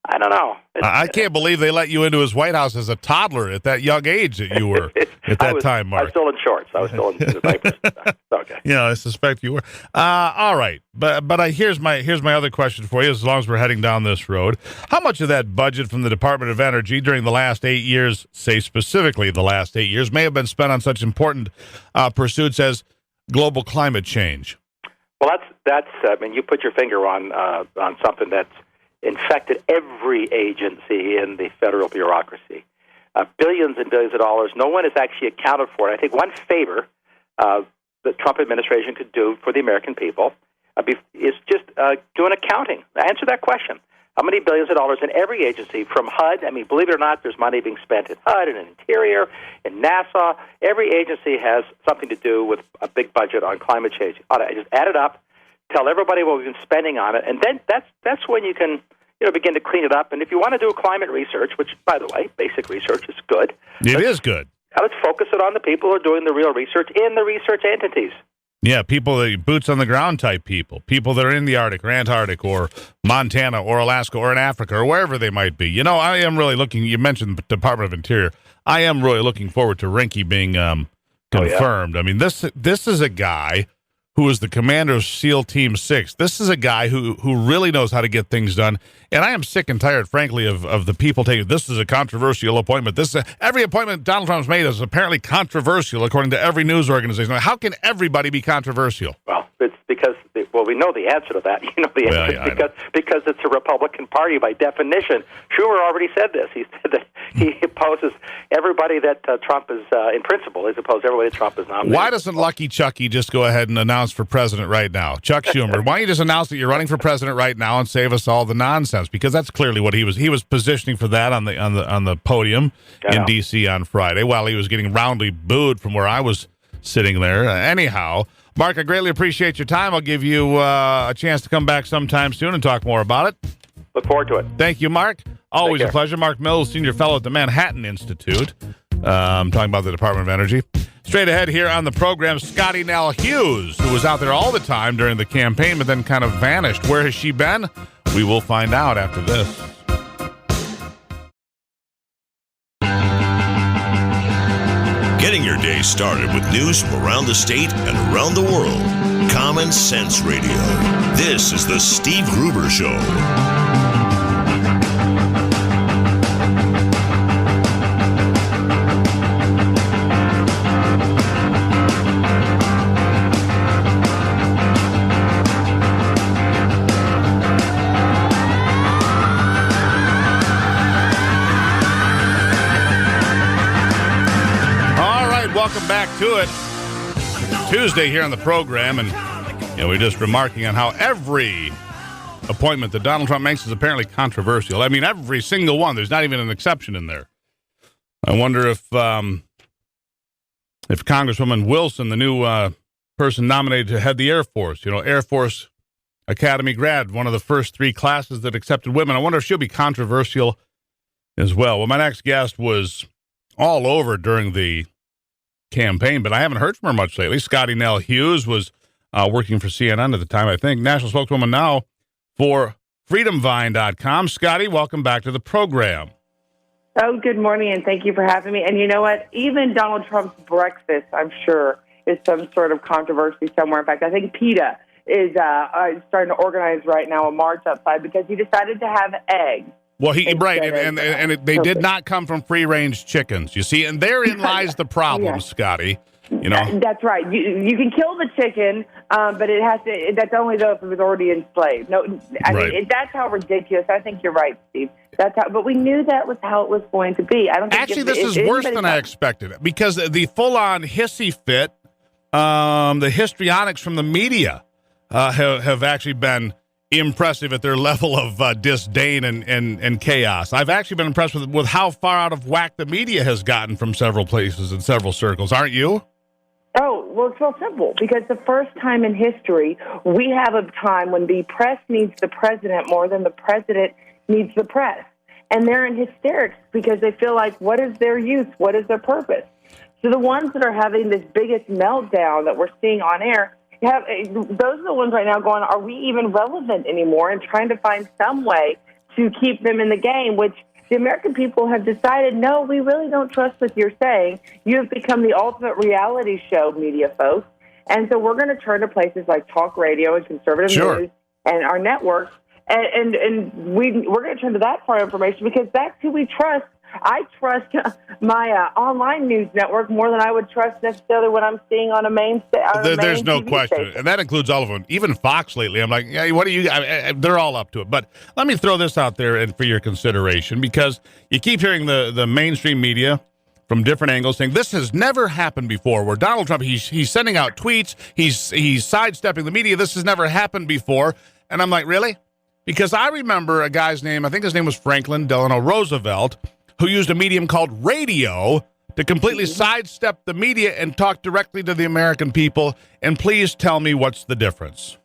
I don't know. I can't believe they let you into his White House as a toddler at that young age that you were. at that time, Mark. I was still in shorts. I was still in the diapers. Okay. Yeah, I suspect you were. All right, but here's my other question for you. As long as we're heading down this road, how much of that budget from the Department of Energy during the last 8 years, say specifically the last 8 years, may have been spent on such important pursuits as global climate change? Well, that's. I mean, you put your finger on something that's infected every agency in the federal bureaucracy. Billions and billions of dollars. No one has actually accounted for it. I think one favor the Trump administration could do for the American people is just do an accounting. Answer that question. How many billions of dollars in every agency from HUD? I mean, believe it or not, there's money being spent in HUD and in Interior, in NASA. Every agency has something to do with a big budget on climate change. I just add it up, tell everybody what we've been spending on it, and then that's when you can begin to clean it up. And if you want to do climate research, which, by the way, basic research is good. It is good. Let's focus it on the people who are doing the real research in the research entities. Yeah, people, boots on the ground type people that are in the Arctic or Antarctic or Montana or Alaska or in Africa or wherever they might be. I am really looking, you mentioned the Department of Interior. I am really looking forward to Rinke being confirmed. I mean, this is a guy who is the commander of SEAL Team 6. This is a guy who really knows how to get things done. And I am sick and tired, frankly, of the people taking this is a controversial appointment. Every appointment Donald Trump's made is apparently controversial, according to every news organization. How can everybody be controversial? Well, it's because, we know the answer to that. You know the answer because it's a Republican Party by definition. Schumer already said this. He said that he opposes everybody that Trump is, in principle, he opposes everybody that Trump is nominated. Why doesn't Lucky Chucky just go ahead and announce for president right now? Chuck Schumer, why don't you just announce that you're running for president right now and save us all the nonsense? Because that's clearly what he was positioning for that on the podium in D.C. on Friday, while he was getting roundly booed from where I was sitting there. Anyhow, Mark, I greatly appreciate your time. I'll give you a chance to come back sometime soon and talk more about it. Look forward to it. Thank you, Mark. Always a pleasure. Mark Mills, Senior Fellow at the Manhattan Institute. I'm talking about the Department of Energy. Straight ahead here on the program, Scottie Nell Hughes, who was out there all the time during the campaign, but then kind of vanished. Where has she been? We will find out after this. Getting your day started with news from around the state and around the world. Common Sense Radio. This is the Steve Gruber Show. Welcome back to it. Tuesday here on the program, and we're just remarking on how every appointment that Donald Trump makes is apparently controversial. I mean, every single one. There's not even an exception in there. I wonder if Congresswoman Wilson, the new person nominated to head the Air Force, Air Force Academy grad, one of the first 3 classes that accepted women, I wonder if she'll be controversial as well. Well, my next guest was all over during the campaign, but I haven't heard from her much lately. Scottie Nell Hughes was working for CNN at the time, I think. National spokeswoman now for freedomvine.com. Scottie, welcome back to the program. Oh, good morning, and thank you for having me. And you know what? Even Donald Trump's breakfast, I'm sure, is some sort of controversy somewhere. In fact, I think PETA is starting to organize right now a march outside because he decided to have eggs. Well, they did not come from free-range chickens, you see, and therein lies the problem, Scottie. That's right. You can kill the chicken, but it has to. That's only though if it was already enslaved. No, I mean that's how ridiculous. I think you're right, Steve. That's how. But we knew that was how it was going to be. I don't think actually this is worse than I expected because the full-on hissy fit, the histrionics from the media have actually been impressive at their level of disdain and chaos. I've actually been impressed with how far out of whack the media has gotten from several places and several circles. Aren't you? Oh, well, it's real simple, because the first time in history, we have a time when the press needs the president more than the president needs the press. And they're in hysterics because they feel like, what is their use? What is their purpose? So the ones that are having this biggest meltdown that we're seeing on air, those are the ones right now going, are we even relevant anymore? And trying to find some way to keep them in the game, which The American people have decided, no, we really don't trust what you're saying. You have become the ultimate reality show media folks. And so we're going to turn to places like talk radio and conservative news and our networks. And we're going to turn to that for our information because that's who we trust. I trust my online news network more than I would trust necessarily what I'm seeing on a main There's no TV question. station. And that includes all of them. Even Fox lately. I'm like, yeah, what are you? They're all up to it. But let me throw this out there and for your consideration because you keep hearing the mainstream media from different angles saying this has never happened before where Donald Trump, he's sending out tweets. He's sidestepping the media. This has never happened before. And I'm like, really? Because I remember a guy's name, I think his name was Franklin Delano Roosevelt, who used a medium called radio to completely sidestep the media and talk directly to the American people. And please tell me what's the difference.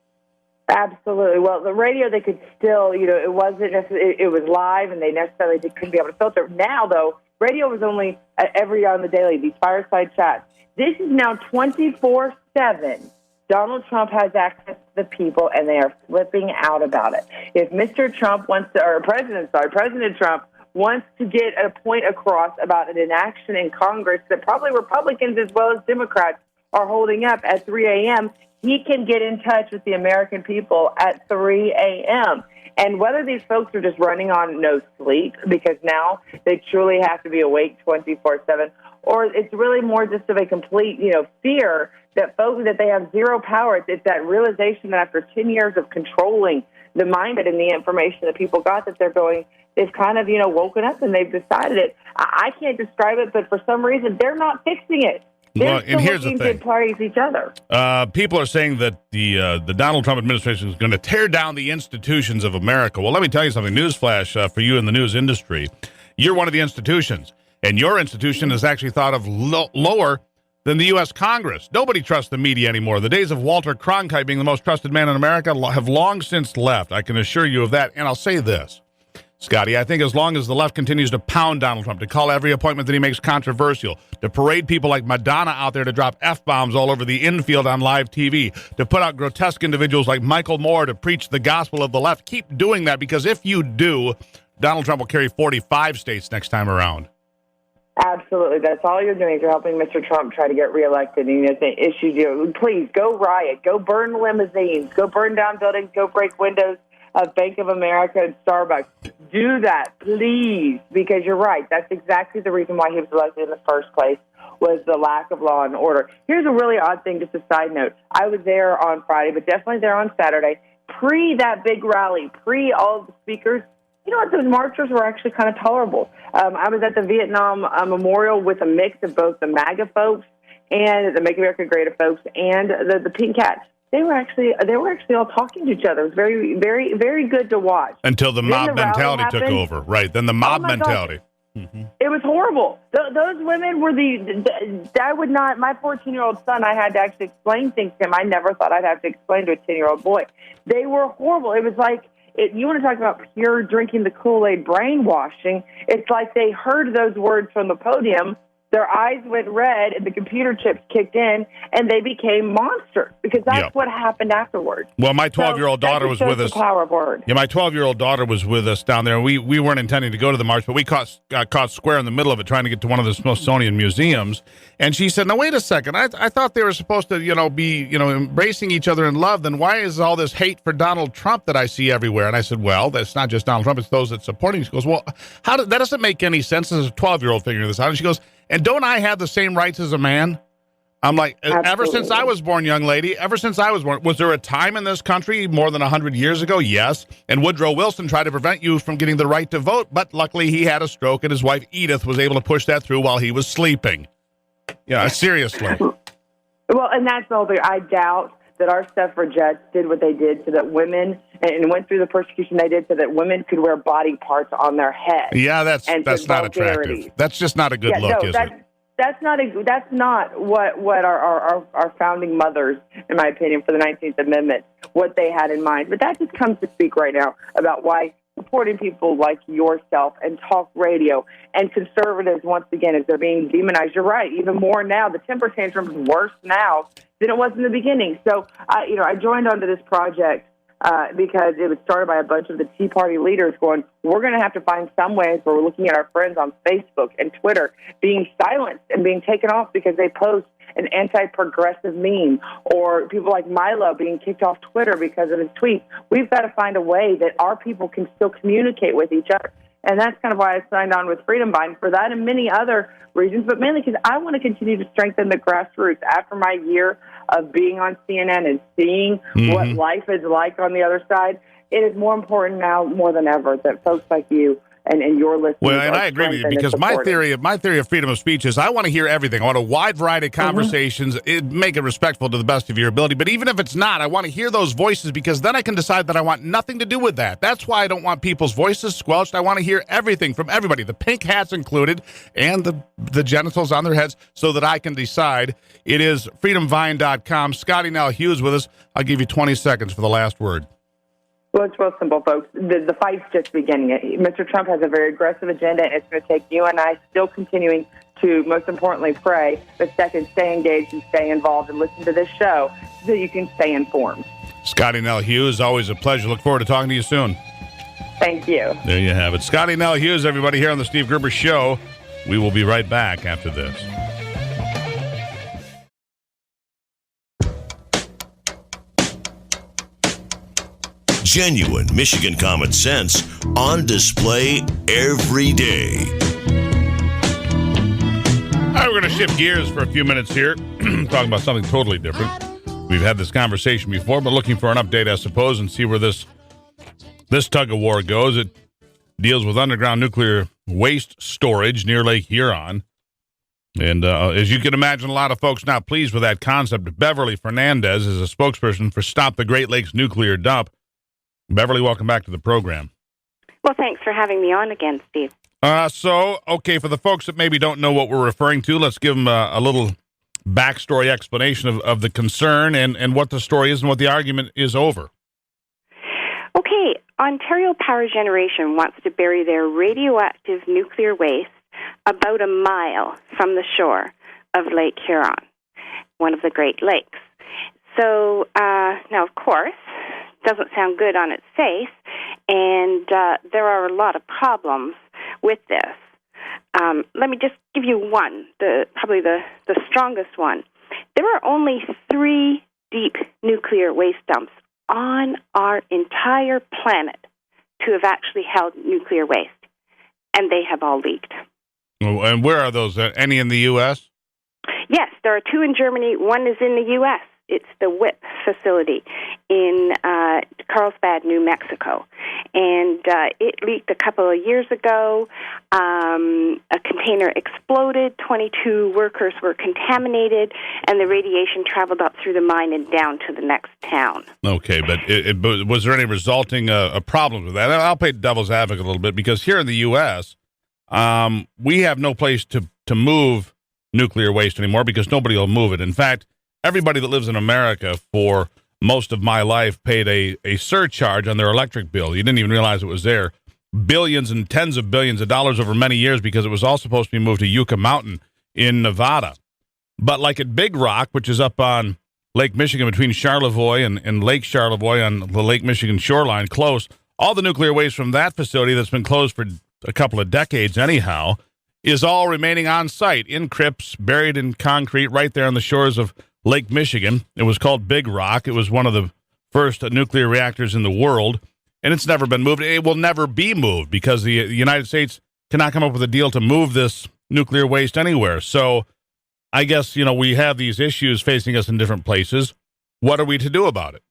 Absolutely. Well, the radio, they could still, it wasn't necessarily, it was live and they necessarily couldn't be able to filter. Now, though, radio was only every hour on the daily, these fireside chats. This is now 24/7. Donald Trump has access to the people, and they are flipping out about it. If Mr. Trump wants to, or President Trump wants to get a point across about an inaction in Congress that probably Republicans as well as Democrats are holding up at 3 a.m., he can get in touch with the American people at 3 a.m. And whether these folks are just running on no sleep because now they truly have to be awake 24/7, or it's really more just of a complete, fear that folks that they have zero power. It's that realization that after 10 years of controlling the mind and the information that people got, that they've kind of, woken up and they've decided it. I can't describe it, but for some reason they're not fixing it. They're Well, and here's the thing. To praise each other. People are saying that the Donald Trump administration is going to tear down the institutions of America. Well, let me tell you something. Newsflash for you in the news industry. You're one of the institutions, and your institution is actually thought of lower than the U.S. Congress. Nobody trusts the media anymore. The days of Walter Cronkite being the most trusted man in America have long since left. I can assure you of that. And I'll say this, Scottie, I think as long as the left continues to pound Donald Trump, to call every appointment that he makes controversial, to parade people like Madonna out there to drop F-bombs all over the infield on live TV, to put out grotesque individuals like Michael Moore to preach the gospel of the left, keep doing that, because if you do, Donald Trump will carry 45 states next time around. Absolutely. That's all you're doing is you're helping Mr. Trump try to get reelected. And please go riot, go burn limousines, go burn down buildings, go break windows of Bank of America and Starbucks. Do that, please, because you're right. That's exactly the reason why he was elected in the first place, was the lack of law and order. Here's a really odd thing, just a side note. I was there on Friday, but definitely there on Saturday, pre that big rally, pre all of the speakers. You know what? Those marchers were actually kind of tolerable. I was at the Vietnam Memorial with a mix of both the MAGA folks and the Make America Great folks and the Pink Cats. They were actually all talking to each other. It was very, very, very good to watch. Until the mob mentality took over. Right. Then the mob mentality. Mm-hmm. It was horrible. Those women were I would not, my 14-year-old son, I had to actually explain things to him. I never thought I'd have to explain to a 10-year-old boy. They were horrible. It was like, you want to talk about pure drinking the Kool-Aid brainwashing. It's like they heard those words from the podium, their eyes went red, and the computer chips kicked in, and they became monsters, because that's what happened afterwards. Well, my 12-year-old daughter was with us. The power of words. Yeah, my 12-year-old daughter was with us down there. We weren't intending to go to the march, but we got caught square in the middle of it, trying to get to one of the Smithsonian museums. And she said, "Now wait a second. I thought they were supposed to, be, embracing each other in love. Then why is all this hate for Donald Trump that I see everywhere?" And I said, "Well, that's not just Donald Trump; it's those that support him." She goes, "Well, that doesn't make any sense." As a 12-year-old figuring this out, and she goes, "And don't I have the same rights as a man?" I'm like, Absolutely. Ever since I was born, young lady, ever since I was born, was there a time in this country more than 100 years ago? Yes. And Woodrow Wilson tried to prevent you from getting the right to vote, but luckily he had a stroke, and his wife Edith was able to push that through while he was sleeping. Yeah, seriously. Well, and that's the whole thing. I doubt that our suffragettes did what they did so that women, and went through the persecution they did so that women could wear body parts on their head. Yeah, that's not attractive. That's just not a good look, is it? That's not what our founding mothers, in my opinion, for the 19th Amendment, what they had in mind. But that just comes to speak right now about why supporting people like yourself and talk radio and conservatives, once again, as they're being demonized. You're right, even more now. The temper tantrum is worse now than it was in the beginning. So, I joined onto this project because it was started by a bunch of the Tea Party leaders going, we're going to have to find some ways where we're looking at our friends on Facebook and Twitter being silenced and being taken off because they post an anti-progressive meme, or people like Milo being kicked off Twitter because of his tweets. We've got to find a way that our people can still communicate with each other. And that's kind of why I signed on with Freedom Vine for that and many other reasons, but mainly because I want to continue to strengthen the grassroots. After my year of being on CNN and seeing what life is like on the other side, it is more important now more than ever that folks like you and your listeners. Well, and I agree with you, because my theory of freedom of speech is I want to hear everything. I want a wide variety of conversations, make it respectful to the best of your ability. But even if it's not, I want to hear those voices, because then I can decide that I want nothing to do with that. That's why I don't want people's voices squelched. I want to hear everything from everybody, the pink hats included, and the genitals on their heads, so that I can decide. It is freedomvine.com. Scottie, Nell, Hughes with us. I'll give you 20 seconds for the last word. Well, it's real simple, folks. The fight's just beginning. Mr. Trump has a very aggressive agenda, and it's going to take you and I still continuing to, most importantly, pray, but second, stay engaged and stay involved and listen to this show so that you can stay informed. Scottie, Nell, Hughes, always a pleasure. Look forward to talking to you soon. Thank you. There you have it. Scottie, Nell, Hughes, everybody here on the Steve Gruber Show. We will be right back after this. Genuine Michigan common sense on display every day. All right, we're going to shift gears for a few minutes here, talking about something totally different. We've had this conversation before, but looking for an update, I suppose, and see where this tug of war goes. It deals with underground nuclear waste storage near Lake Huron. And as you can imagine, a lot of folks not pleased with that concept. Beverly Fernandez is a spokesperson for Stop the Great Lakes Nuclear Dump. Beverly, welcome back to the program. Well, thanks for having me on again, Steve. Okay, for the folks that maybe don't know what we're referring to, let's give them a little backstory explanation of the concern and what the story is and what the argument is over. Okay, Ontario Power Generation wants to bury their radioactive nuclear waste about a mile from the shore of Lake Huron, one of the Great Lakes. So, now, of course, doesn't sound good on its face, and there are a lot of problems with this. Let me just give you one, probably the strongest one. There are only 3 deep nuclear waste dumps on our entire planet to have actually held nuclear waste, and they have all leaked. And where are those? Any in the U.S.? Yes, there are 2 in Germany. One is in the U.S. It's the WIP facility in Carlsbad, New Mexico. And it leaked a couple of years ago. A container exploded. 22 workers were contaminated, and the radiation traveled up through the mine and down to the next town. Okay, but was there any resulting problems with that? I'll play devil's advocate a little bit, because here in the U.S., we have no place to move nuclear waste anymore because nobody will move it. In fact, everybody that lives in America for most of my life paid a surcharge on their electric bill. You didn't even realize it was there. Billions and tens of billions of dollars over many years, because it was all supposed to be moved to Yucca Mountain in Nevada. But like at Big Rock, which is up on Lake Michigan between Charlevoix and Lake Charlevoix on the Lake Michigan shoreline, close, all the nuclear waste from that facility that's been closed for a couple of decades anyhow is all remaining on site in crypts, buried in concrete right there on the shores of Lake Michigan. It was called Big Rock. It was one of the first nuclear reactors in the world, and it's never been moved. It will never be moved because the United States cannot come up with a deal to move this nuclear waste anywhere. So I guess, we have these issues facing us in different places. What are we to do about it?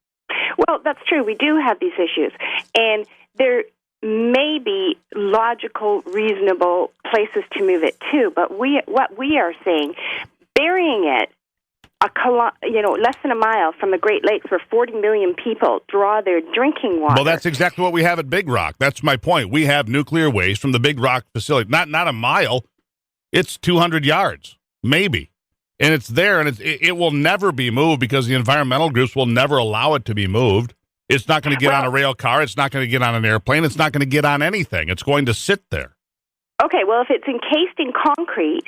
Well, that's true. We do have these issues, and there may be logical, reasonable places to move it to, but what we are saying, burying it less than a mile from the Great Lakes where 40 million people draw their drinking water. Well, that's exactly what we have at Big Rock. That's my point. We have nuclear waste from the Big Rock facility. Not a mile. It's 200 yards, maybe. And it's there, and it will never be moved because the environmental groups will never allow it to be moved. It's not going to get on a rail car. It's not going to get on an airplane. It's not going to get on anything. It's going to sit there. Okay, well, if it's encased in concrete,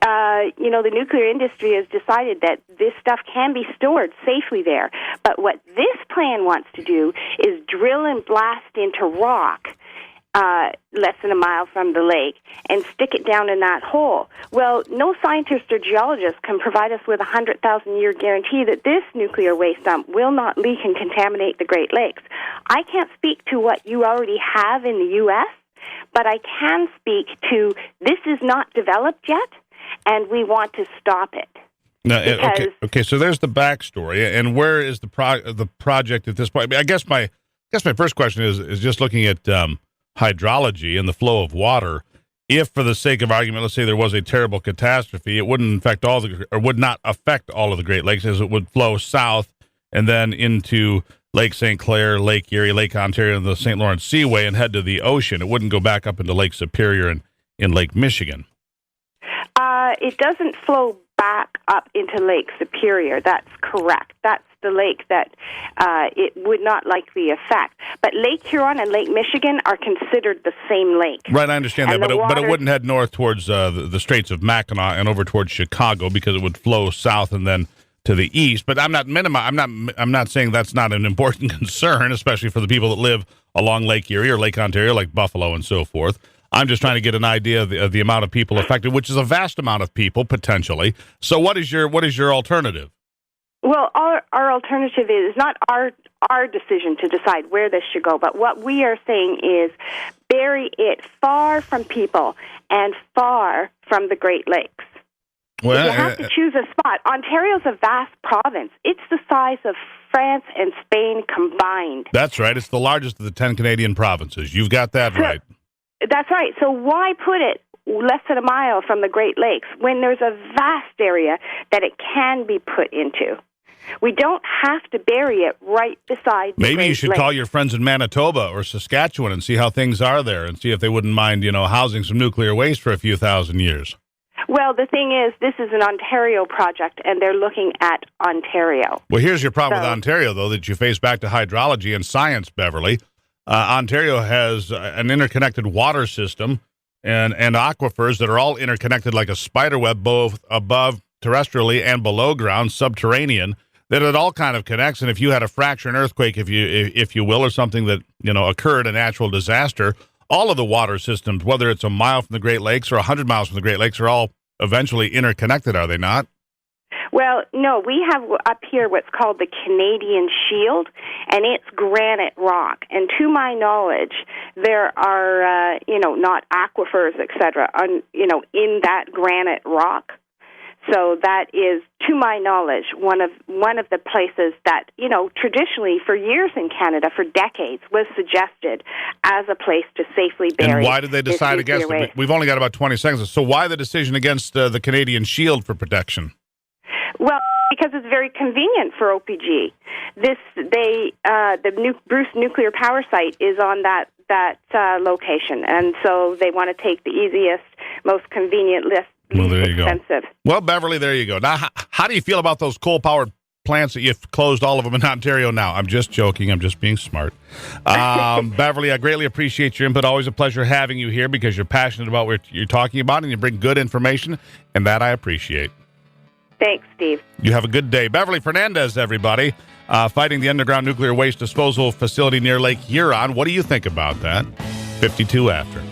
the nuclear industry has decided that this stuff can be stored safely there. But what this plan wants to do is drill and blast into rock less than a mile from the lake and stick it down in that hole. Well, no scientist or geologist can provide us with a 100,000-year guarantee that this nuclear waste dump will not leak and contaminate the Great Lakes. I can't speak to what you already have in the U.S., but I can speak to this is not developed yet, and we want to stop it. Now, okay. So there's the backstory, and where is the project at this point? I guess my first question is just looking at hydrology and the flow of water. If, for the sake of argument, let's say there was a terrible catastrophe, it would not affect all of the Great Lakes, as it would flow south and then into Lake St. Clair, Lake Erie, Lake Ontario, and the St. Lawrence Seaway and head to the ocean. It wouldn't go back up into Lake Superior and in Lake Michigan. It doesn't flow back up into Lake Superior. That's correct. That's the lake that it would not likely affect. But Lake Huron and Lake Michigan are considered the same lake. Right, I understand that, but it wouldn't head north towards the Straits of Mackinac and over towards Chicago, because it would flow south and then to the east. But I'm not saying that's not an important concern, especially for the people that live along Lake Erie or Lake Ontario, like Buffalo and so forth. I'm just trying to get an idea of the amount of people affected, which is a vast amount of people potentially. So what is your alternative? Well, our alternative is not our decision to decide where this should go, but what we are saying is bury it far from people and far from the Great Lakes. Well, you have to choose a spot. Ontario's a vast province. It's the size of France and Spain combined. That's right. It's the largest of the 10 Canadian provinces. You've got that right. That's right. So why put it less than a mile from the Great Lakes when there's a vast area that it can be put into? We don't have to bury it right beside the Maybe you should call your friends in Manitoba or Saskatchewan and see how things are there and see if they wouldn't mind, housing some nuclear waste for a few thousand years. Well, the thing is, this is an Ontario project, and they're looking at Ontario. Well, here's your problem with Ontario, though, that you face back to hydrology and science, Beverly. Ontario has an interconnected water system and aquifers that are all interconnected like a spider web, both above terrestrially and below ground, subterranean, that it all kind of connects. And if you had a fracture, an earthquake, if you will, or something that occurred, a natural disaster, all of the water systems, whether it's a mile from the Great Lakes or 100 miles from the Great Lakes, are all eventually interconnected, are they not? Well, no, we have up here what's called the Canadian Shield, and it's granite rock. And to my knowledge, there are, not aquifers, et cetera, in that granite rock. So that is, to my knowledge, one of the places that, traditionally for years in Canada, for decades, was suggested as a place to safely bury. And why did they decide against it? We've only got about 20 seconds. So why the decision against the Canadian Shield for protection? Well, because it's very convenient for OPG. The Bruce nuclear power site is on that location, and so they want to take the easiest, most convenient list. Well, there you expensive. go. Well, Beverly, there you go. Now, how do you feel about those coal-powered plants that you've closed all of them in Ontario now? I'm just joking. I'm just being smart. Beverly, I greatly appreciate your input. Always a pleasure having you here because you're passionate about what you're talking about and you bring good information, and that I appreciate. Thanks, Steve. You have a good day. Beverly Fernandez, everybody, fighting the underground nuclear waste disposal facility near Lake Huron. What do you think about that? 52 after.